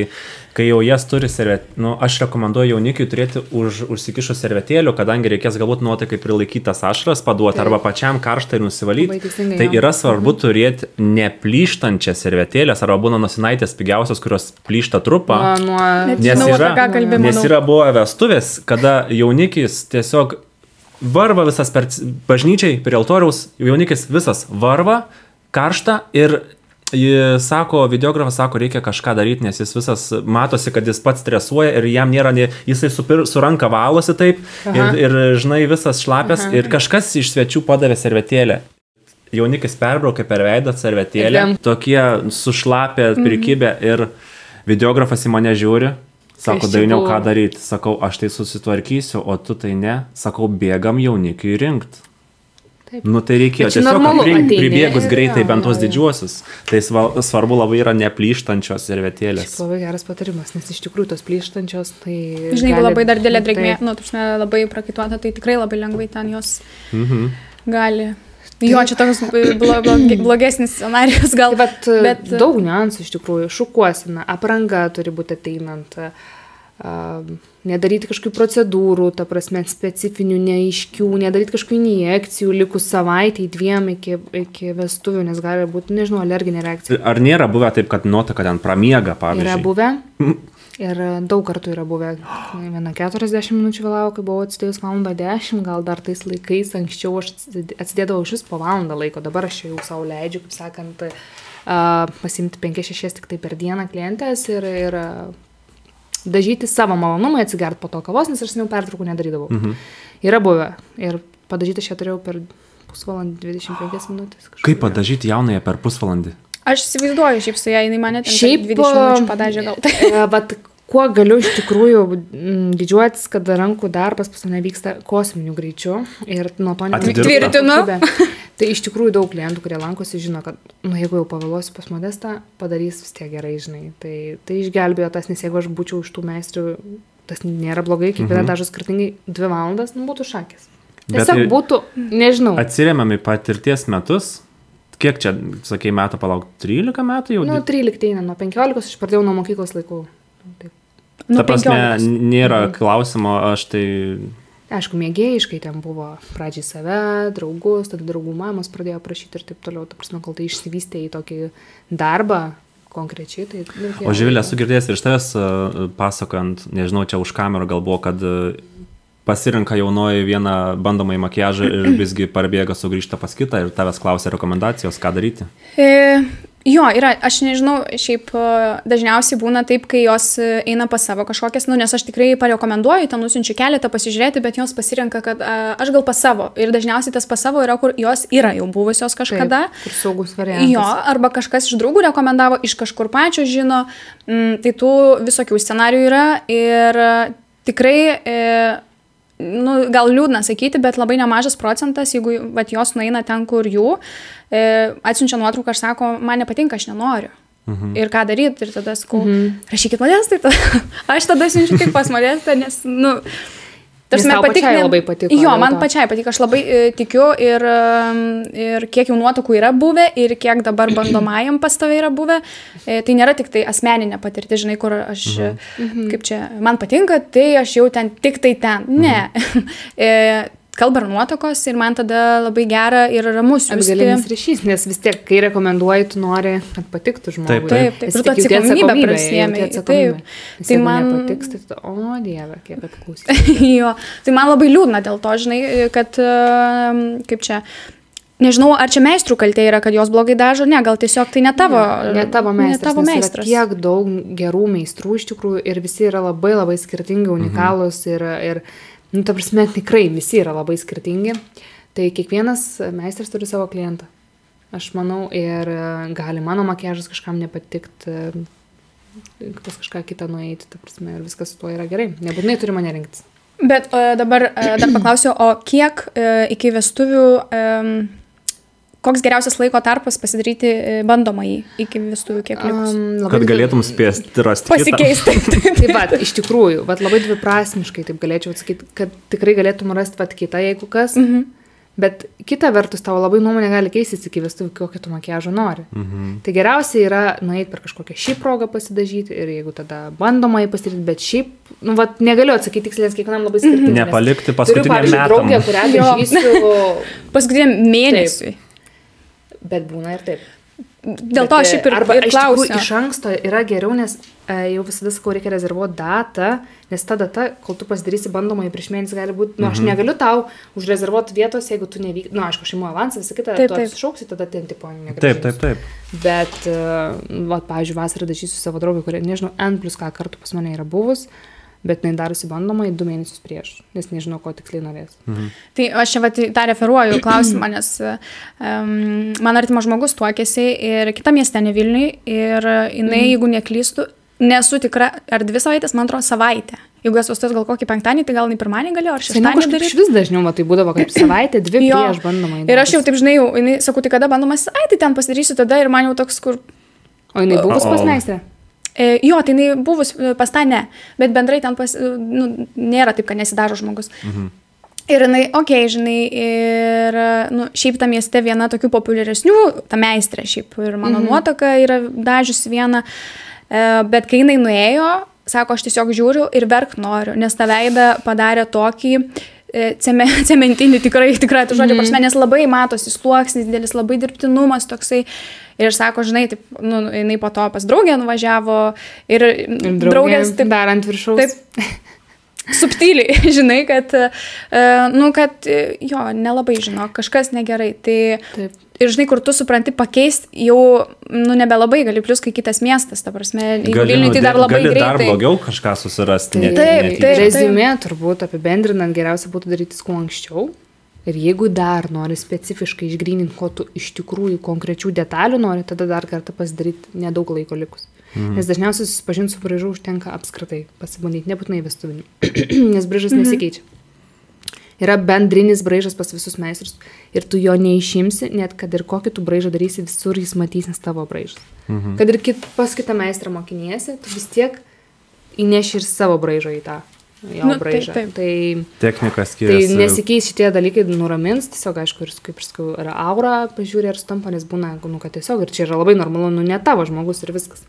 Speaker 3: kai jau jas turi aš rekomenduoju jaunikiui turėti užsikišus servetėlių, kadangi reikės galbūt nuotaikai prilaikyti tas ašaras, paduoti arba pačiam karštą ir nusivalyti. Tai yra svarbu turėti neplyštančią servetėlės, arba būna nosinaitės pigiausios, kurios plyšta trupą. Nes yra buvo vestuvės, kada jaunikis tiesiog varva visas per bažnyčiai, prie altoriaus, jaunikis visas varva, karšta ir videografas sako, reikia kažką daryti, nes jis visas matosi, kad jis pats stresuoja ir jam nėra, jisai su ranka valosi taip ir žinai, visas šlapės ir kažkas iš svečių padavė servetėlę. Jaunikis perbraukė per veidą servetėlę, tokie sušlapę, prikibę ir videografas į mane žiūri. Sako, Dainiau, ką daryti? Sakau, aš tai susitvarkysiu, o tu tai ne. Sakau, bėgam jaunikiui rinkt. Tai reikėjo tiesiog pribėgus greitai bent tos didžiuosius. Tai svarbu labai yra neplyštančios servetėlės.
Speaker 2: Labai geras patarimas, nes iš tikrųjų tos plyštančios, tai...
Speaker 1: Žinai, labai dar didelė drėgmė, labai prakaituota, tai tikrai labai lengvai ten jos gali... Jo, čia toks blogesnis scenarijus gal.
Speaker 2: Bet daug niuansų iš tikrųjų. Šukuosina, apranga turi būti ateinant. nedaryti kažkokių procedūrų, ta prasme, specifinių, neaiškių, nedaryti kažkokių injekcijų, likus savaitėj 2 iki vestuvių, nes gali būti, nežinau, alerginė reakcija.
Speaker 3: Ar nėra buvę taip, kad nuotaka ten pramiega, pavyzdžiui?
Speaker 2: Yra buvę. Ir daug kartų yra buvę. Viena 40 minučių vėlavo, kai buvau atsidėjus 1:10, gal dar tais laikais anksčiau aš atsidėdavau iš vis po valandą laiko, dabar aš jau savo leidžiu, kaip sakant, pasimti 5-6 tik tai per dieną klientės ir dažyti savo malonumą, atsigert po to kavos, nes aš seniau pertraukų nedarydavau. Yra buvę ir padažyti aš ją turėjau per pusvalandį 25 minutės.
Speaker 3: Kaip padažyti jaunąją per pusvalandį?
Speaker 1: Aš įsivaizduoju, šiaip su ją, jinai mane ten 20 minučių padažė gal.
Speaker 2: Bet kuo galiu iš tikrųjų didžiuotis, kad rankų darbas pas mane vyksta kosminiu greičiu ir nuo to
Speaker 1: tvirtinu.
Speaker 2: Tai iš tikrųjų daug klientų, kurie lankosi, žino, kad jeigu jau pavėluosiu pas Modestą, padarys vis tiek gerai, žinai. Tai išgelbėjo tas, nes jeigu aš būčiau iš tų meistrių, tas nėra blogai, kiekviena dažo skirtingai 2 valandas, būtų šakės. Tiesiog būtų, nežinau.
Speaker 3: Atsiremiam į patirties metus. Kiek čia, sakai, metų palauk, 13 metų jau?
Speaker 2: 13 eina, nuo 15 aš pradėjau nuo mokyklos laikų. Taip.
Speaker 3: Ta prasme, nėra klausimo, aš tai...
Speaker 2: Aišku, mėgėjiškai ten buvo pradžiai save, draugus, tada draugų mamos pradėjo prašyti ir taip toliau. Ta prasme, kol tai išsivystė į tokį darbą konkrečiai. Tai...
Speaker 3: O Živilė, esu girdėjęs ir iš tavęs pasakojant, nežinau, čia už kamerą gal buvo, kad pasirinka jaunoji vieną bandomąjį makiažą ir visgi parbėga sugrįžta pas kitą ir tavęs klausia rekomendacijos, ką daryti?
Speaker 1: Jo, yra, aš nežinau, šiaip dažniausiai būna taip, kai jos eina pas savo kažkokias, nes aš tikrai parekomenduoju, ten nusiunčiu keletą pasižiūrėti, bet jos pasirenka, kad aš gal pas savo. Ir dažniausiai tas pas savo yra, kur jos yra jau buvusios kažkada.
Speaker 2: Taip, kur saugus variantas.
Speaker 1: Jo, arba kažkas iš draugų rekomendavo, iš kažkur pačio žino, tai tų visokių scenarijų yra ir tikrai... gal liūdna sakyti, bet labai nemažas procentas, jeigu jos nueina ten, kur jų, atsiunčia nuotrauką, aš sako, man nepatinka, aš nenoriu. Ir ką daryti, ir tada sakau, rašykit Modestą, aš tada siunčiu tik pas Modestą, nes,
Speaker 2: Nes tau pačiai labai patiko.
Speaker 1: Jo, man pačiai patiko, aš labai tikiu ir kiek jau nuotakų yra buvę ir kiek dabar bandomajam pas tave yra buvę, tai nėra tik tai asmeninė patirtis, žinai, kur aš, kaip čia, man patinka, tai aš jau ten, tik tai ten. Ne. Kalba ir nuotakos ir man tada labai gera ir ramus.
Speaker 2: Atgalinis ryšys, nes vis tiek, kai rekomenduoji, tu nori, kad patiktų žmogui.
Speaker 1: Taip. Ir tu atsakomybę prisiėmė.
Speaker 2: Taip. Tai man patiks, tai o Dieve, kiek atklausyti.
Speaker 1: Jo, tai man labai liūdna dėl to, žinai, kad, kaip čia, nežinau, ar čia meistrų kaltė yra, kad jos blogai dažo, ne, gal tiesiog tai ne tavo meistras.
Speaker 2: Kiek daug gerų meistrų iš tikrųjų ir visi yra labai labai skirtingi, unikalūs ir ta prasme, tikrai visi yra labai skirtingi. Tai kiekvienas meistras turi savo klientą. Aš manau, ir gali mano makiažas kažkam nepatikti, pas kažką kitą nueiti, ta prasme, ir viskas su tuo yra gerai. Nebūtinai turi mane rinktis.
Speaker 1: Bet dabar dar paklausiu, o kiek iki vestuvių, koks geriausias laiko tarpas pasidaryti bandomąjį iki vestuvių, kiek likus?
Speaker 3: Kad galėtum spėsti rasti
Speaker 1: pasikeisti.
Speaker 2: Taip pat, iš tikrųjų, labai dviprasmiškai taip galėčiau atsakyti, kad tikrai galėtum rasti kitą, jeigu kas. Bet kita vertus, tavo labai nuomonė gali keistis iki vestuvių, kokį tu makiažą nori. Tai geriausia yra nueiti per kažkokią šį progą pasidažyti ir jeigu tada bandomąjį pasidaryti, bet šiaip, negaliu atsakyti tiksliai, nes kiekvienam labai skirtingai.
Speaker 3: Nepaliikti paskutiniam metam.
Speaker 2: Turiu, pavyzdžiui, draugę, kurią dažysiu
Speaker 1: paskutiniam mėnesiui.
Speaker 2: Bet būna ir taip.
Speaker 1: Dėl to aš ir klausiu.
Speaker 2: Iš anksto yra geriau, nes jau visada sakau, reikia rezervuoti datą, nes ta data, kol tu pasidarysi bandomąjį prieš mėnesį, gali būti, aš negaliu tau užrezervuoti vietos, jeigu tu nevyk, aišku, aš imu avansą, visą kitą, tu apsišauksi, tada ten tipo negražiai.
Speaker 3: Taip.
Speaker 2: Bet, pavyzdžiui, vasarą dažysiu savo draugį, kurie, nežinau, N+K kartų pas mane yra buvus, bet jinai darosi bandomai 2 mėnesius prieš, nes nežinau, ko tiksliai norės.
Speaker 1: Tai aš čia tą referuoju klausimą, nes man artimas žmogus tuokėsi ir kitą miestę, ne Vilniui, ir jinai, jeigu neklystų, nesu tikra, ar 2 savaitės, man atrodo, savaitę. Jeigu esu sustos gal kokį penktadienį, tai gal ne pirmadienį galėjo, ar šeštadienį daryti.
Speaker 2: Iš vis dažniau, tai būdavo kaip savaitė, 2 prieš bandomai.
Speaker 1: Ir aš jau taip žinai, jinai, sakau, tai kada bandomas, tai ten pasidarysiu tada ir man jau toks, kur...
Speaker 2: O jinai buvus pas meistrę?
Speaker 1: Jo, tai jinai buvus pas tą ne, bet bendrai ten nėra taip, kad nesidažo žmogus. Ir jinai, žinai, ir šiaip ta mieste viena tokių populiaresnių, ta meistrė šiaip, ir mano nuotaka yra dažiusi viena, bet kai jinai nuėjo, sako, aš tiesiog žiūriu ir verkt noriu, nes tą veidą padarė tokį cementinį, tikrai to žodžio prasme, nes labai matosi sluoksnis didelis, labai dirbtinumas toksai. Ir sako, žinai, taip, jinai po to pas draugę nuvažiavo ir draugės taip
Speaker 2: dar ant viršaus.
Speaker 1: Taip, subtiliai, žinai, kad jo, nelabai žino, kažkas negerai. Tai,
Speaker 2: taip.
Speaker 1: Ir žinai, kur tu supranti pakeist, jau, nebelabai gali, plus kai kitas miestas, ta prasme, Vilniui tai dar labai greitai.
Speaker 3: Gali dar blogiau kažką susirasti.
Speaker 1: Taip.
Speaker 2: Rezumė turbūt apibendrinant geriausia būtų daryti kuo anksčiau. Ir jeigu dar nori specifiškai išgryninti, ko tu iš tikrųjų konkrečių detalių nori, tada dar kartą pasidaryti nedaug laiko likus. Nes dažniausiai susipažinti su braižu užtenka apskritai pasibandyti, nebūtinai vestuvinį, nes braižas nesikeičia. Yra bendrinis braižas pas visus meistrus ir tu jo neišimsi, net kad ir kokį tu braižą darysi, visur jis matysis tavo braižas. Kad ir pas kitą meistrą mokiniesi, tu vis tiek įneši ir savo braižą į tą jo braižą.
Speaker 1: Taip.
Speaker 2: Tai
Speaker 3: technika skiriasi.
Speaker 2: Tai nesikeis šitie dalykai, nuramins, tiesiog, aišku, ir kaip ir sakau, yra aura, pažiūrė ir stampa, nes būna, kad tiesiog, ir čia yra labai normalu, ne tavo žmogus ir viskas.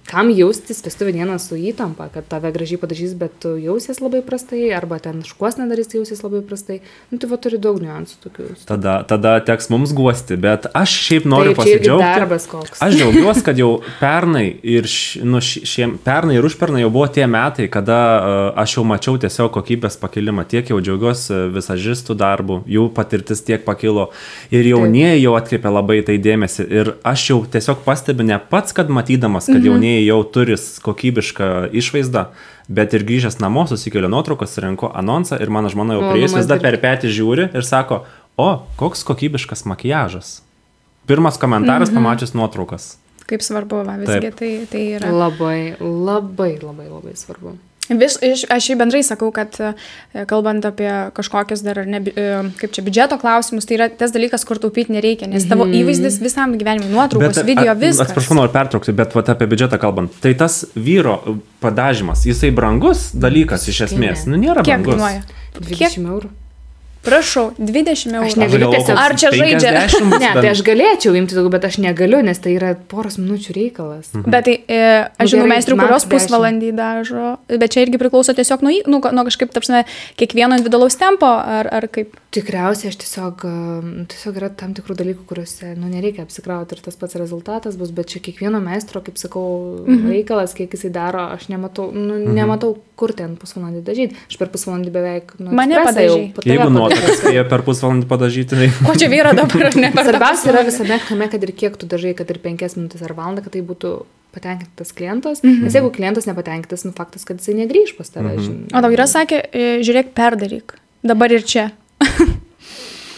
Speaker 2: Kam jaustis vestuvių dieną su įtampa, kad tave gražiai padažys, bet tu jausies labai prastai, arba ten škuos nedarys, jausies labai prastai. Tai va turi daug niuansų tokių.
Speaker 3: Tada teks mums guosti, bet aš šiaip noriu pasidžiaugti. Aš džiaugiuosi, kad jau pernai ir pernai ir užpernai jau buvo tie metai, kada aš jau mačiau tiesiog kokybės pakilimą, tiek jau džiaugiuosi visažistų darbų, jų patirtis tiek pakilo ir jaunieji jau atkreipia labai tai dėmesį ir aš jau tiesiog pastebiu ne pats, kad matydamas, kad jaunieji jau turi kokybišką išvaizdą, bet ir grįžęs namo susikėlė nuotraukas, renku anonsą ir mano žmona jau prie jis vis dar per petį žiūri ir sako, o, koks kokybiškas makiažas. Pirmas komentaras pamačius nuotraukas.
Speaker 1: Kaip svarbu, visgi tai yra.
Speaker 2: Labai svarbu.
Speaker 1: Aš jį bendrai sakau, kad kalbant apie kažkokias dar, kaip čia, biudžeto klausimus, tai yra tas dalykas, kur taupyti nereikia, nes tavo įvaizdis visam gyvenimui, nuotraukos, video, viskas.
Speaker 3: Atsiprašau, noriu pertraukti, bet apie biudžetą kalbant, tai tas vyro padažymas, jisai brangus dalykas iš esmės, nėra brangus.
Speaker 1: Kiek kainuoja?
Speaker 2: 20 eurų.
Speaker 1: Prašau, 20 eurų.
Speaker 2: Aš negaliu tiesiog.
Speaker 1: Ar čia žaidžia?
Speaker 2: Ne, tai aš galėčiau imti daugiau, bet aš negaliu, nes tai yra poros minučių reikalas.
Speaker 1: Bet tai, aš žinau meistrų, kurios pusvalandį dažo, bet čia irgi priklauso tiesiog nuo kažkaip, tapsime, kiekvieno individualaus tempo, ar kaip?
Speaker 2: Tikriausiai aš tiesiog yra tam tikrų dalykų, kuriuose, nereikia apsikrauti ir tas pats rezultatas bus, bet čia kiekvieno meistro, kaip sakau, reikalas, kiek jisai daro, aš nematau, kur ten pusvalandį dažyti. Aš per pusvalandį beveik,
Speaker 1: mane padažai.
Speaker 3: Jeigu nuotakas spėjo per pusvalandį padažyti, tai...
Speaker 1: Ko čia vyra dabar, ne per
Speaker 2: Svarbiausia yra visame kame, kad ir kiek tu dažai, kad ir 5 minutės ar valandą, kad tai būtų patenkintas klientas. Nes jeigu klientas nepatenkintas, faktas, kad jisai negrįž pas tave.
Speaker 1: O tau vyras sakė, žiūrėk, perdaryk. Dabar ir čia.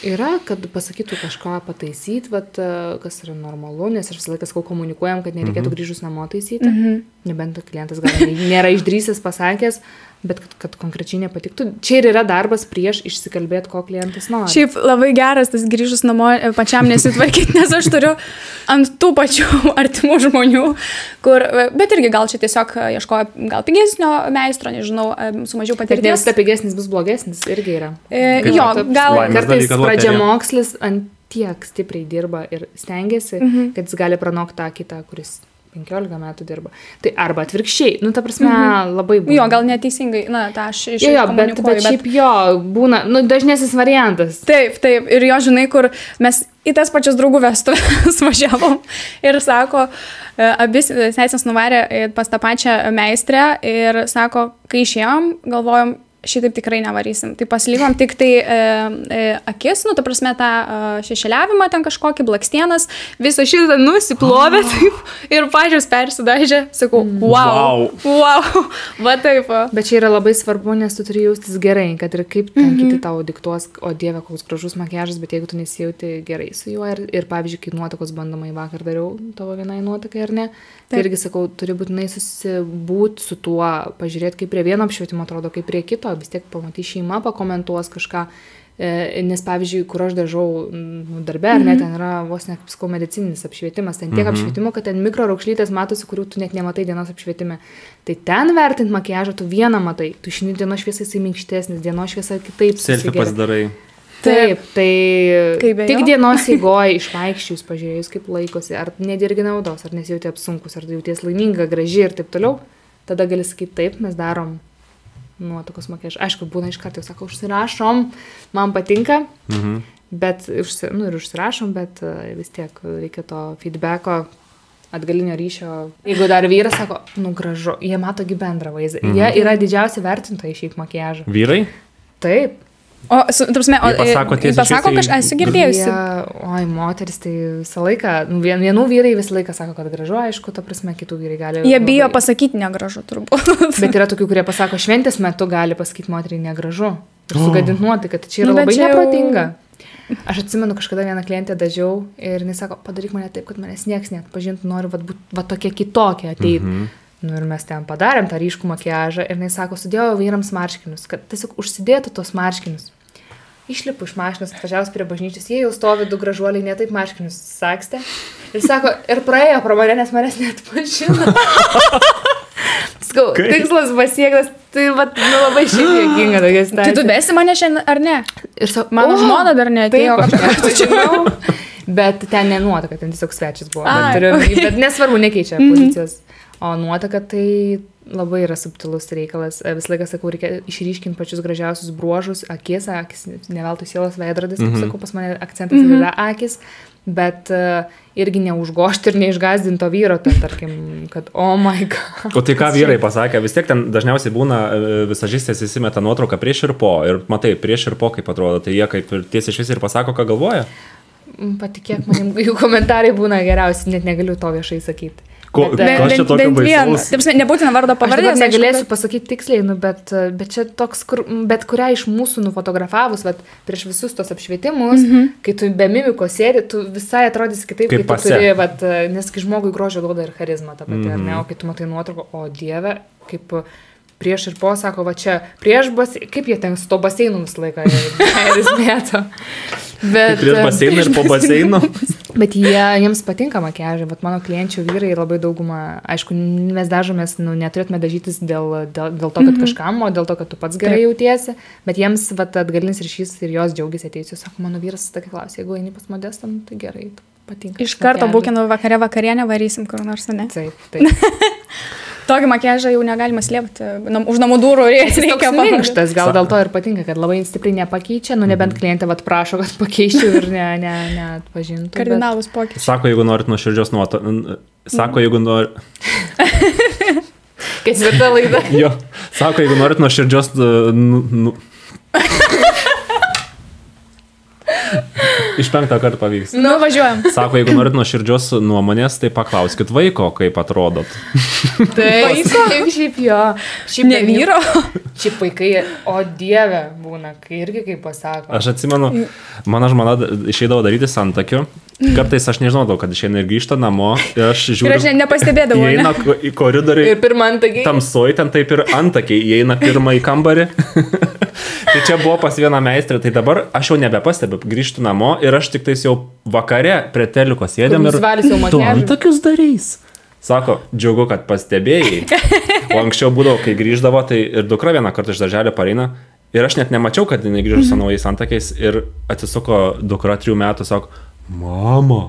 Speaker 2: Yra, kad pasakytų kažką pataisyti, kas yra normalu, nes aš visą laiką sakau, komunikuojam, kad nereikėtų grįžus namo taisyti. Nebent klientas gal nėra išdrįsęs pasakęs, bet kad konkrečiai nepatiktų. Čia ir yra darbas prieš išsikalbėti, ko klientas nori.
Speaker 1: Šiaip labai geras tas grįžus namo pačiam nesitvarkyti, nes aš turiu ant tų pačių artimų žmonių, bet irgi gal čia tiesiog ieškoju gal pigesnio meistro, nežinau, su mažiau patirties.
Speaker 2: Nes ta pigesnis bus blogesnis, irgi yra.
Speaker 1: Jo, gal
Speaker 2: kartais pradžiamokslis ant tiek stipriai dirba ir stengiasi, kad jis gali pranokti tą kitą, kuris 15 metų dirba. Tai arba atvirkščiai, ta prasme, labai būna.
Speaker 1: Jo, gal neteisingai, tą aš iškomunikuoju.
Speaker 2: Bet šiaip jo, būna, dažnesnis variantas.
Speaker 1: Taip, ir jo, žinai, kur mes į tas pačias draugų vestuvės važiavom ir sako, abis sesės nuvarė pas tą pačią meistrę ir sako, kai išėjom, galvojom, šitaip tikrai nevarysim. Tai pasilikom tik tai akis, ta prasme tą šešėliavimą ten kažkokį, blakstienas, visą šitą nusiplovė taip ir pačios persidažė. Sakau, wow, va taip.
Speaker 2: Bet čia yra labai svarbu, nes tu turi jaustis gerai, kad ir kaip ten kiti tau diktuos, o dieve, koks gražus makiažas, bet jeigu tu nesijauti gerai su juo ir pavyzdžiui, kai nuotakos bandomai vakar dariau tavo vienai nuotakai ar ne, tai irgi sakau, turi būtinai susibūt su tuo, pažiūrėti, kaip prie vieno apšvietimo atrodo, kaip prie kito, vis tiek pamatys šeima, pakomentuos kažką, nes pavyzdžiui, kur aš dažau darbe, ar ne, ten yra vos ne, kaip sakau, medicininis apšvietimas, ten tiek apšvietimo, kad ten mikroraukšlytės matosi, kurių tu net nematai dienos apšvietime. Tai ten vertint makiažą, tu vieną matai, tu šiandien dienos šviesa jisai minkštesnis, dienos šviesa kitaip.
Speaker 3: Selfie pasidarai.
Speaker 2: Taip, tai tik dienos eigoje išvaikščius, pažiūrėjus, kaip laikosi, ar nedirgi naudos, ar nesijauti apsunkus, ar jauties laiminga, graži ir taip toliau. tada gali sakyti taip, mes darom nuotakos makiažą. Aišku, būna iš karto, sako, užsirašom, man patinka, bet, ir užsirašom, bet vis tiek reikia to feedbacko, atgalinio ryšio. Jeigu dar vyras sako, gražu, jie matogi bendrą vaizdą. Jie yra didžiausi vertintojai šiaip makiažą.
Speaker 3: Vyrai?
Speaker 2: Taip.
Speaker 1: O, prasme,
Speaker 3: pasako
Speaker 1: kažką, esu girdėjusi.
Speaker 2: Moteris tai visą laiką, vienų vyrai visą laiką sako, kad gražu, aišku, ta prasme, kitų vyrai gali...
Speaker 1: Jie bijo pasakyti negražu, turbūt.
Speaker 2: Bet yra tokių, kurie pasako, šventės metu gali pasakyti moteriai negražu. Ir sugadinti nuotaiką, kad čia yra labai neprotinga. Aš atsimenu, kažkada vieną klientę dažiau ir jis sako, padaryk mane taip, kad manęs nieks neatpažintų, noriu būti tokia kitokia ateiti. Ir mes ten padarėm tą ryškų makiažą ir jis sako, sudėjau vyrams marškinius, kad tiesiog užsidėtų tos marškinius. Išlipu iš mašinos, atvažiavus prie bažnyčios, jie jau stovi du gražuoliai, ne taip marškinius sakstė. Ir sako, ir praėjo pro mane, nes manęs neatpažino. Skau, tikslas pasiektas, tai labai šiaip juokinga tokia situacija. Tai
Speaker 1: tu besi mane šiandien, ar ne?
Speaker 2: Ir sako,
Speaker 1: mano žmona dar neatėjo.
Speaker 2: Bet ten ne nuotaka, ten tiesiog svečias buvo. Bet nesvarbu, nekeičia pozicijos. O nuotaka tai labai yra subtilus reikalas. Visą laiką sakau, reikia išryškinti pačius gražiausius bruožus, akis ne veltui sielos veidrodis, kaip sakau, pas mane akcentas yra akis, bet irgi neužgošti ir neišgazdinto vyro, tarkim, kad oh my god.
Speaker 3: O tai ką vyrai pasakė, vis tiek ten dažniausiai būna visažistės įsimeta nuotrauką prieš ir po, ir matai, prieš ir po kaip atrodo, tai jie kaip ir tiesiai šviesiai ir pasako, ką galvoja?
Speaker 2: Patikėk manim, jų komentarai būna geriausi, net negaliu to viešai sakyti.
Speaker 3: Kas čia tokio baisaus?
Speaker 1: Taip, nebūtina vardo pavardės.
Speaker 2: Aš negalėsiu pasakyti tiksliai, bet čia toks, bet kurią iš mūsų nufotografavus, prieš visus tos apšvietimus, kai tu be mimikos sėdi, tu visai atrodysi kitaip, kai tu turi, nes kai žmogui grožio duoda ir charizma ta pati, ar ne, o kai tu matai nuotrauką, o dieve, kaip prieš ir po, sako, va čia, prieš kaip jie ten su to baseinu visą laiką ir mėto.
Speaker 3: Prieš baseiną ir po baseinu.
Speaker 2: Bet jiems patinka makiažai, bet mano klienčių vyrai labai daugumą, aišku, mes dažomės, neturėtume dažytis dėl to, kad kažkam, o dėl to, kad tu pats gerai jautiesi, bet jiems atgalinis ryšys ir jos džiaugiasi ateisiu, sako, mano vyras tokia klausė, jeigu eini pas Modestą, tai gerai, patinka.
Speaker 1: Iš karto būkinu vakarienę varysim kur nors, ne?
Speaker 2: Taip.
Speaker 1: Tokį makiažą jau negalima slėpti, už namų durų reikia
Speaker 2: minkštas, gal dėl to ir patinka, kad labai stipriai nepakeičia, nebent klientė prašo, kad pakeičiau ir neatpažintų.
Speaker 1: Kardinalus pokyčiai.
Speaker 3: Sako, jeigu norit nuoširdžios Sako, jeigu norit...
Speaker 2: Ketvirta laida.
Speaker 3: Jo, sako, jeigu norit nuoširdžios... Iš 5 kartų pavyks.
Speaker 1: Važiuojam.
Speaker 3: Sako, jeigu norit nuoširdžios nuomonės, tai paklauskit vaiko, kaip atrodot.
Speaker 2: Taip, šiaip jo.
Speaker 1: Šiaip ne vyro.
Speaker 2: Šiaip vaikai, o dieve būna, kai irgi kaip pasako.
Speaker 3: Aš atsimenu, mano žmona išeidavo daryti santakių. Kartais aš nežinodavau, kad išeina ir grįžta namo. Ir aš žiūriu.
Speaker 1: Ir aš nepastebėdavau.
Speaker 3: Įeina į koridorių.
Speaker 2: Ir pirmą antakiai.
Speaker 3: Tamsoj, ten taip ir antakiai. Įeina pirmą į kambarį. Tai čia buvo pas vieną meistrę. Tai dabar aš jau nebepastebiu. Grįžtu namo ir aš tik tais jau vakare prie teliko sėdėm ir tu antakius darys. Sako, džiaugu, kad pastebėjai. O anksčiau būdavo, kai grįždavo, tai ir dukra vieną kartą iš darželio pareina. Ir aš net nemačiau, kad jinai grįžo su naujais antakiais. Ir atsisuko dukra 3 metų, sako, mama,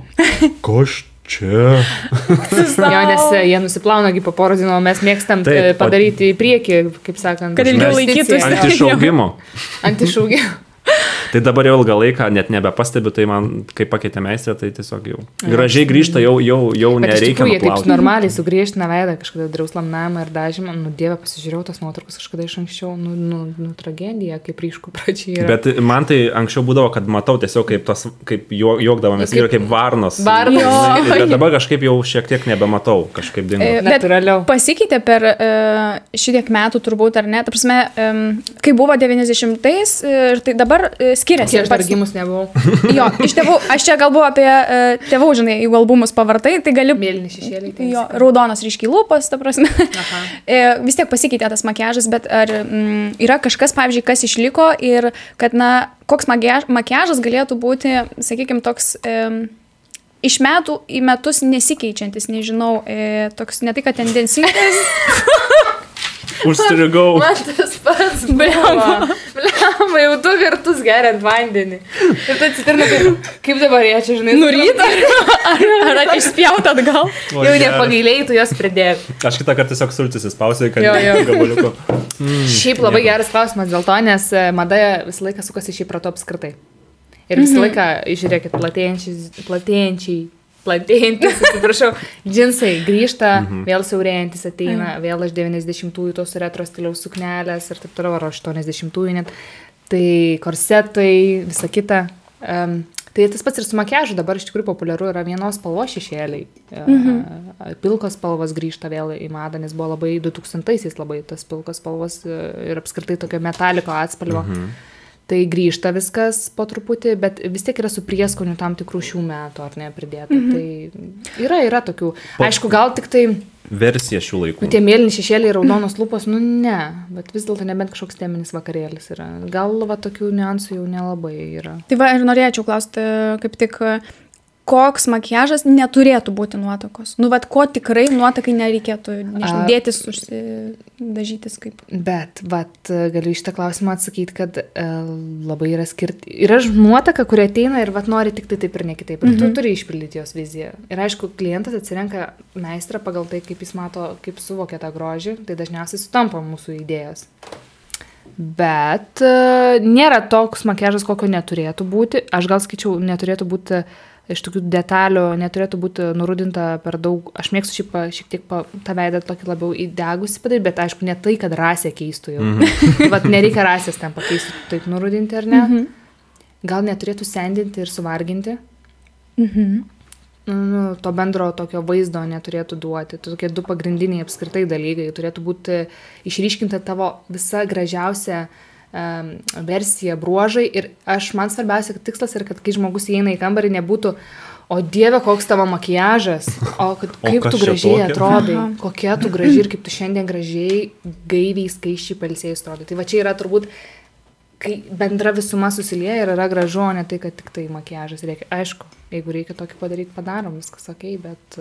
Speaker 3: kas čia?
Speaker 2: Jo, nes jie nusiplaunagi po poros dienų, mes mėgstam padaryti į priekį, kaip sakant.
Speaker 1: Kad ilgiau laikytųsi.
Speaker 3: Antišaugimo.
Speaker 2: Antišaugimo.
Speaker 3: Tai dabar jau ilgą laiką net nebepastebiu, tai man, kai pakeitė meistrė, tai tiesiog jau gražiai grįžta, jau nereikia nuplauti. Bet iš tikrųjų, jie taip normaliai sugriežtina veidą, kažkada dariau laminavimą ir dažymą, dieve, pasižiūrėjau tos nuotraukos kažkada iš anksčiau, tragedija, kaip ryškų pradžiai yra. Bet man tai anksčiau būdavo, kad matau tiesiog kaip juokdavomės, yra kaip varnos. Bet dabar kažkaip jau šiek tiek nebematau, kažkaip dingo.
Speaker 1: Natūraliau. Pasikeitė per šitiek metų turbūt, ar ne? Ta prasme, kai buvo 90-ais ir tai dabar skiriasi.
Speaker 2: Aš dar gimus nebuvau.
Speaker 1: Jo, iš tėvų, aš čia galbu apie tėvų, žinai, jeigu albumus pavartai, tai gali...
Speaker 2: Mėlyni šešėliai.
Speaker 1: Jo, raudonas ryškiai lūpas, ta prasme. Vis tiek pasikeitė tas makiažas, bet ar yra kažkas, pavyzdžiui, kas išliko ir kad, koks makiažas galėtų būti, sakykime, toks iš metų į metus nesikeičiantis, nežinau, toks ne tai, kad tendencingas.
Speaker 3: Užstrigau.
Speaker 2: Man tas pats Blemba, jau 2 kartus geriant vandenį. Ir tai atsitirna, kaip dabar jie čia, žinai,
Speaker 1: Nuryta? Ar išspjaut atgal?
Speaker 2: Jau nepagailėjai, tu jos pridėjai.
Speaker 3: Aš kitą kartą tiesiog sultis įspausiu, kad
Speaker 2: Jo.
Speaker 3: gabaliuko.
Speaker 2: Šiaip labai geras klausimas dėl to, nes mada visą laiką sukasi šiaip rato apskritai. Ir visą laiką, žiūrėkit, platėjantis, atsiprašau, džinsai grįžta, vėl siaurėjantis ateina, vėl iš 90-ųjų tos retro stiliaus suknelės ir taip toliau, ar 80-ųjų net. Tai korsetai, visa kita. Tai tas pats ir su makiažu dabar iš tikrųjų populiaru yra vienos spalvos šešėliai. Pilkos spalvos grįžta vėl į madą, nes buvo labai 2000-aisiais labai tas pilkos spalvos ir apskritai tokio metaliko atspalvo. Tai grįžta viskas po truputį, bet vis tiek yra su prieskoniu tam tikrų šių metų, ar ne, pridėta. Tai yra tokių. Aišku, gal tik tai...
Speaker 3: Versija šių laikų.
Speaker 2: Tie mėlyni šešėliai, raudonos lūpos, ne, bet vis dėlto nebent kažkoks teminis vakarėlis yra. Gal va tokių niuansų jau nelabai yra.
Speaker 1: Tai va, ir norėčiau klausti, kaip tik, koks makiažas neturėtų būti nuotakos. Nu, vat, ko tikrai nuotakai nereikėtų, nežinau, dėtis, dažytis kaip.
Speaker 2: Bet, galiu šitą klausimą atsakyti, kad labai yra skirti. Yra nuotaka, kuri ateina ir nori tik tai taip ir ne kitaip. Ir tu turi išpildyti jos viziją. Ir aišku, klientas atsirenka meistrą pagal tai, kaip jis mato, kaip suvokia tą grožį. Tai dažniausiai sutampa mūsų idėjos. Bet nėra toks makiažas, kokio neturėtų būti. Aš gal skaičiau, neturėtų būti iš tokių detalių, neturėtų būti nurudinta per daug. Aš mėgstu šiek tiek tą veidą tokį labiau įdegusi padaryti, bet aišku, ne tai, kad rasė keistų jau. Vat nereikia rasės ten pakeisti, taip nurudinti ar ne. Gal neturėtų sendinti ir suvarginti. To bendro tokio vaizdo neturėtų duoti. Tokie 2 pagrindiniai apskritai dalykai. Turėtų būti išryškinta tavo visa gražiausia versija, bruožai. Ir man svarbiausia, kad tikslas yra, kad kai žmogus įeina į kambarį, nebūtų, o Dieve, koks tavo makiažas, kaip tu gražiai atrodai, kokia tu gražiai ir kaip tu šiandien gražiai, gaiviai, skaičiai pailsėjus atrodai. Tai va čia yra turbūt, kai bendra visuma susilieja ir yra gražu, o ne tai, kad tik tai makiažas reikia. Aišku, jeigu reikia tokį padaryti, padarom, viskas okei, bet...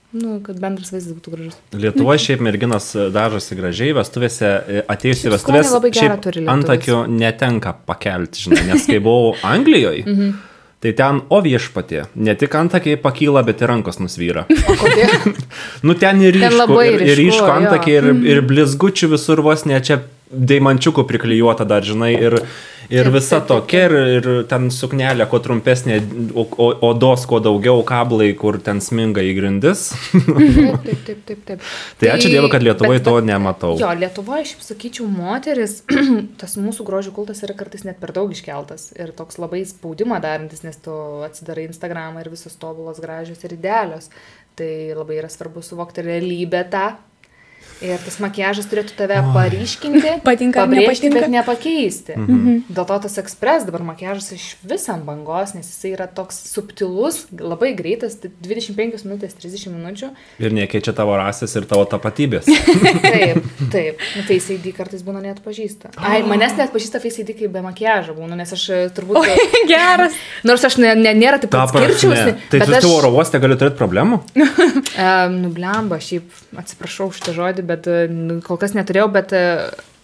Speaker 2: kad bendras vaizdas būtų gražus.
Speaker 3: Lietuvoje šiaip merginos dažosi gražiai, vestuvėse, atėjusi vestuvės, šiaip antakių netenka pakelti, žinai, nes kai buvau Anglijoje, tai ten, o viešpatie, ne tik antakiai pakyla, bet ir rankos nusvyra.
Speaker 2: O kodėl?
Speaker 3: Nu ten ir ryško antakiai, ir blizgučių visur vos ne čia deimančiukų priklijuota dar, žinai, ir visa tokia, ir ten suknelė, kuo trumpesnė, odos, kuo daugiau, kablai, kur ten sminga į grindis.
Speaker 2: Taip.
Speaker 3: Tai ačiū Dievui, kad Lietuvoje to nematau.
Speaker 2: Jo, Lietuvoje, aš sakyčiau, moteris, tas mūsų grožio kultas yra kartais net per daug iškeltas ir toks labai spaudimą darantis, nes tu atsidarai Instagramą ir visos tobulos, gražios ir idealios. Tai labai yra svarbu suvokti realybę tą. Ir tas makiažas turėtų tave paryškinti, pabrėžti, bet nepakeisti. Dėl to tas Express dabar makiažas iš visam bangos, nes jisai yra toks subtilus, labai greitas, 25 minutės, 30 minučių.
Speaker 3: Ir nekeičia tavo rasės ir tavo tapatybės.
Speaker 2: Taip. Face ID kartais būna net pažįsta. Manęs net pažįsta Face ID, kai be makiažo būna, nes aš turbūt...
Speaker 1: Geras.
Speaker 2: Nors aš nėra taip pat skirčiausi.
Speaker 3: Tai tu oro uoste gali turėti problemų?
Speaker 2: Blemba, šiaip atsiprašau šitą žodį, bet kol kas neturėjau, bet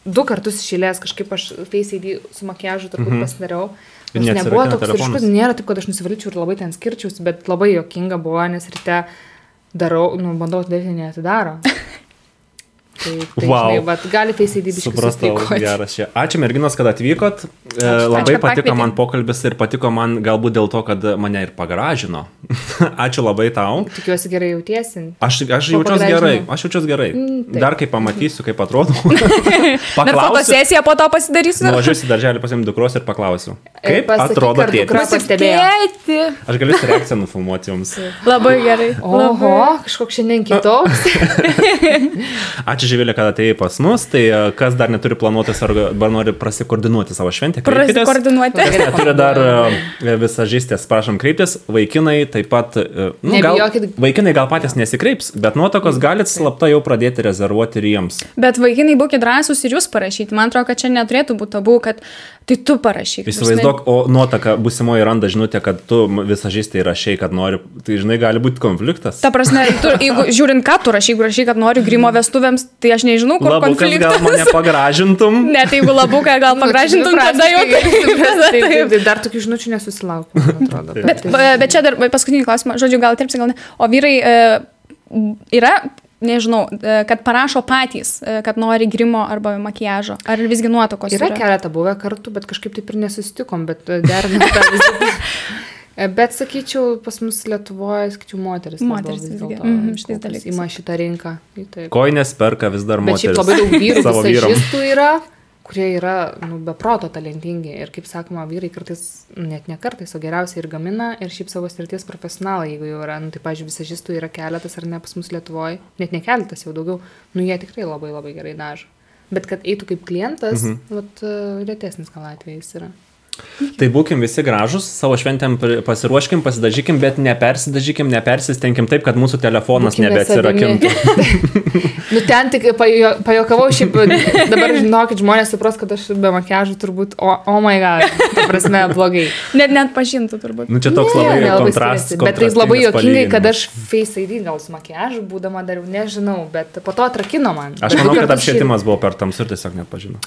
Speaker 2: 2 kartus išėlės kažkaip aš Face ID su makiažu turbūt pasidariau. Nebuvo toks ryškus, nėra taip, kad aš nusivalyčiau ir labai ten skirčiausi, bet labai juokinga buvo, nes ryte darau, bandau atidėti, neatidaro. Tai žinai, bet gali Face ID biškai sustaikoti.
Speaker 3: Geras čia. Ačiū merginos, kad atvykot. Labai patiko man pokalbis ir patiko man galbūt dėl to, kad mane ir pagražino. Ačiū labai tau.
Speaker 2: Tikiuosi gerai jautiesi.
Speaker 3: Aš jaučiuos gerai. Dar kai pamatysiu, kaip atrodo.
Speaker 1: Dar fotosesiją po to pasidarysiu.
Speaker 3: Nuvažiuosi darželį pasimti dukros ir paklausiu. Kaip atrodo tėtis? Aš galiu reakciją nufilmuoti jums.
Speaker 1: Labai gerai.
Speaker 2: Oho, kažkoks šiandien kitoks.
Speaker 3: Ačiū Živilė, kad atėjai pas mus, tai kas dar neturi planuotis arba nori prasikoordinuoti savo šventę, kreipkitės. Kas neturi dar visažistės, prašom kreiptis, vaikinai taip pat, vaikinai gal patys nesikreips, bet nuotakos galit slapta jau pradėti rezervuoti ir jiems.
Speaker 1: Bet vaikinai būkit drąsūs ir jūs parašyti, man atrodo, kad čia neturėtų būti tabu, kad Tai tu parašyk.
Speaker 3: Įsivaizduok, o nuotaka busimoji randa žinutę, kad tu visažistai rašai, kad nori, tai žinai, gali būti konfliktas.
Speaker 1: Ta prasme, jeigu žiūrint, ką tu rašai, jeigu rašai, kad noriu grimo vestuvėms, tai aš nežinau, kur
Speaker 3: labukas
Speaker 1: konfliktas.
Speaker 3: Gal mane pagražintum?
Speaker 1: Ne, tai jeigu labuką gal pagražintum, tada jau
Speaker 2: taip. Dar tokių žinučių nesusilaukų, man atrodo.
Speaker 1: Bet čia dar paskutinį klausimą, žodžiu, gal terpsi, gal ne. O vyrai yra... Nežinau, kad parašo patys, kad nori grimo arba makiažo. Ar visgi nuotokos
Speaker 2: yra? Yra keletą buvę kartų, bet kažkaip taip ir nesusitikom, bet derinam tą vizitą. Bet sakyčiau, pas mus Lietuvoje, sakyčiau, moteris
Speaker 1: visgi. Šitais dalykais.
Speaker 2: Ima šitą rinką.
Speaker 3: Koinės perka vis dar moteris.
Speaker 2: Bet šiaip labai daug vyrų visažistų yra, kurie yra be proto talentingi. Ir kaip sakoma, vyrai kartais, net ne kartais, o geriausiai ir gamina, ir šiaip savo srities profesionalai, jeigu jau yra, tai, pavyzdžiui, visažistų yra keletas ar ne pas mus Lietuvoje, net ne keletas, jau daugiau, jie tikrai labai labai gerai dažo. Bet kad eitų kaip klientas, retesnis gal atvejais yra.
Speaker 3: Tai būkim visi gražus, savo šventėm pasiruoškim, pasidažykim, bet nepersidažykim, nepersistenkim taip, kad mūsų telefonas nebeatsirakintų.
Speaker 2: Ten tik pajokavau, šiaip dabar žinokit, žmonės supras, kad aš be makiažų turbūt, oh my god, ta prasme, blogai.
Speaker 1: Net pažintų turbūt.
Speaker 3: Čia toks labai kontrastas.
Speaker 2: Bet tai labai jokingai, kad aš Face ID gal su makiažu būdama dariau, nežinau, bet po to atrakino man.
Speaker 3: Aš manau, kad apšvietimas buvo per tamsu ir tiesiog nepažinau.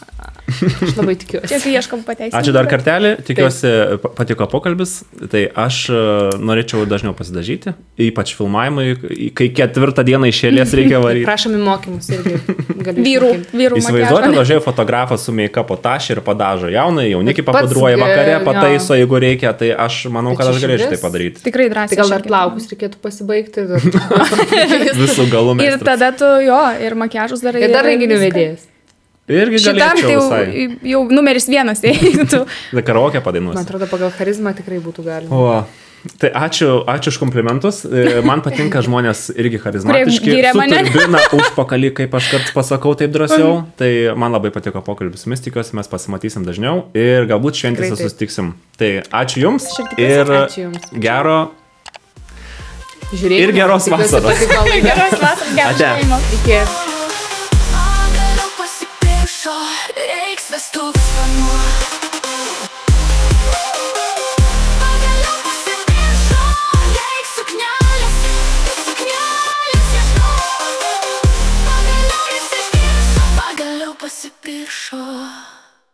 Speaker 2: Aš labai tikiuosi.
Speaker 1: Čia kai ieškam pateisinti.
Speaker 3: Ačiū dar kartelį. Tikiuosi patiko pokalbis, tai aš norėčiau dažniau pasidažyti, ypač filmavimui, kai 4 dieną iš eilės reikia varyti.
Speaker 2: Prašom į mokymus irgi.
Speaker 1: Vyrų
Speaker 3: Įsivaizduoti, važiuoju fotografas su make-upo tašį ir padažo jauną, jaunikį papudruoja vakare, pataiso, jeigu reikia, tai aš manau, kad aš galėčiau tai padaryti.
Speaker 1: Tikrai drąsiai.
Speaker 2: Tai gal dar plaukus reikėtų pasibaigti.
Speaker 3: Visų galų meistras.
Speaker 1: Ir tada tu ir makiažus darai.
Speaker 2: Ir dar renginių vedėjas.
Speaker 3: Irgi galėčiau visai.
Speaker 1: Jau numeris 1, eitų.
Speaker 3: Karaoke padainuosi.
Speaker 2: Man atrodo, pagal charizmą tikrai būtų galima.
Speaker 3: Tai ačiū už komplimentus. Man patinka žmonės irgi charizmatiški.
Speaker 1: Turbina
Speaker 3: užpakalį, kaip aš kartais pasakau taip drąsiau. Tai man labai patiko pokalbis. Mes tikiuosi, mes pasimatysim dažniau ir galbūt šventėse susitiksim. Tai ačiū Jums ir gero
Speaker 2: žiūrėjimo.
Speaker 3: Ir geros vasaros.
Speaker 1: Geros vasaros, geros šeimos.
Speaker 2: Iki.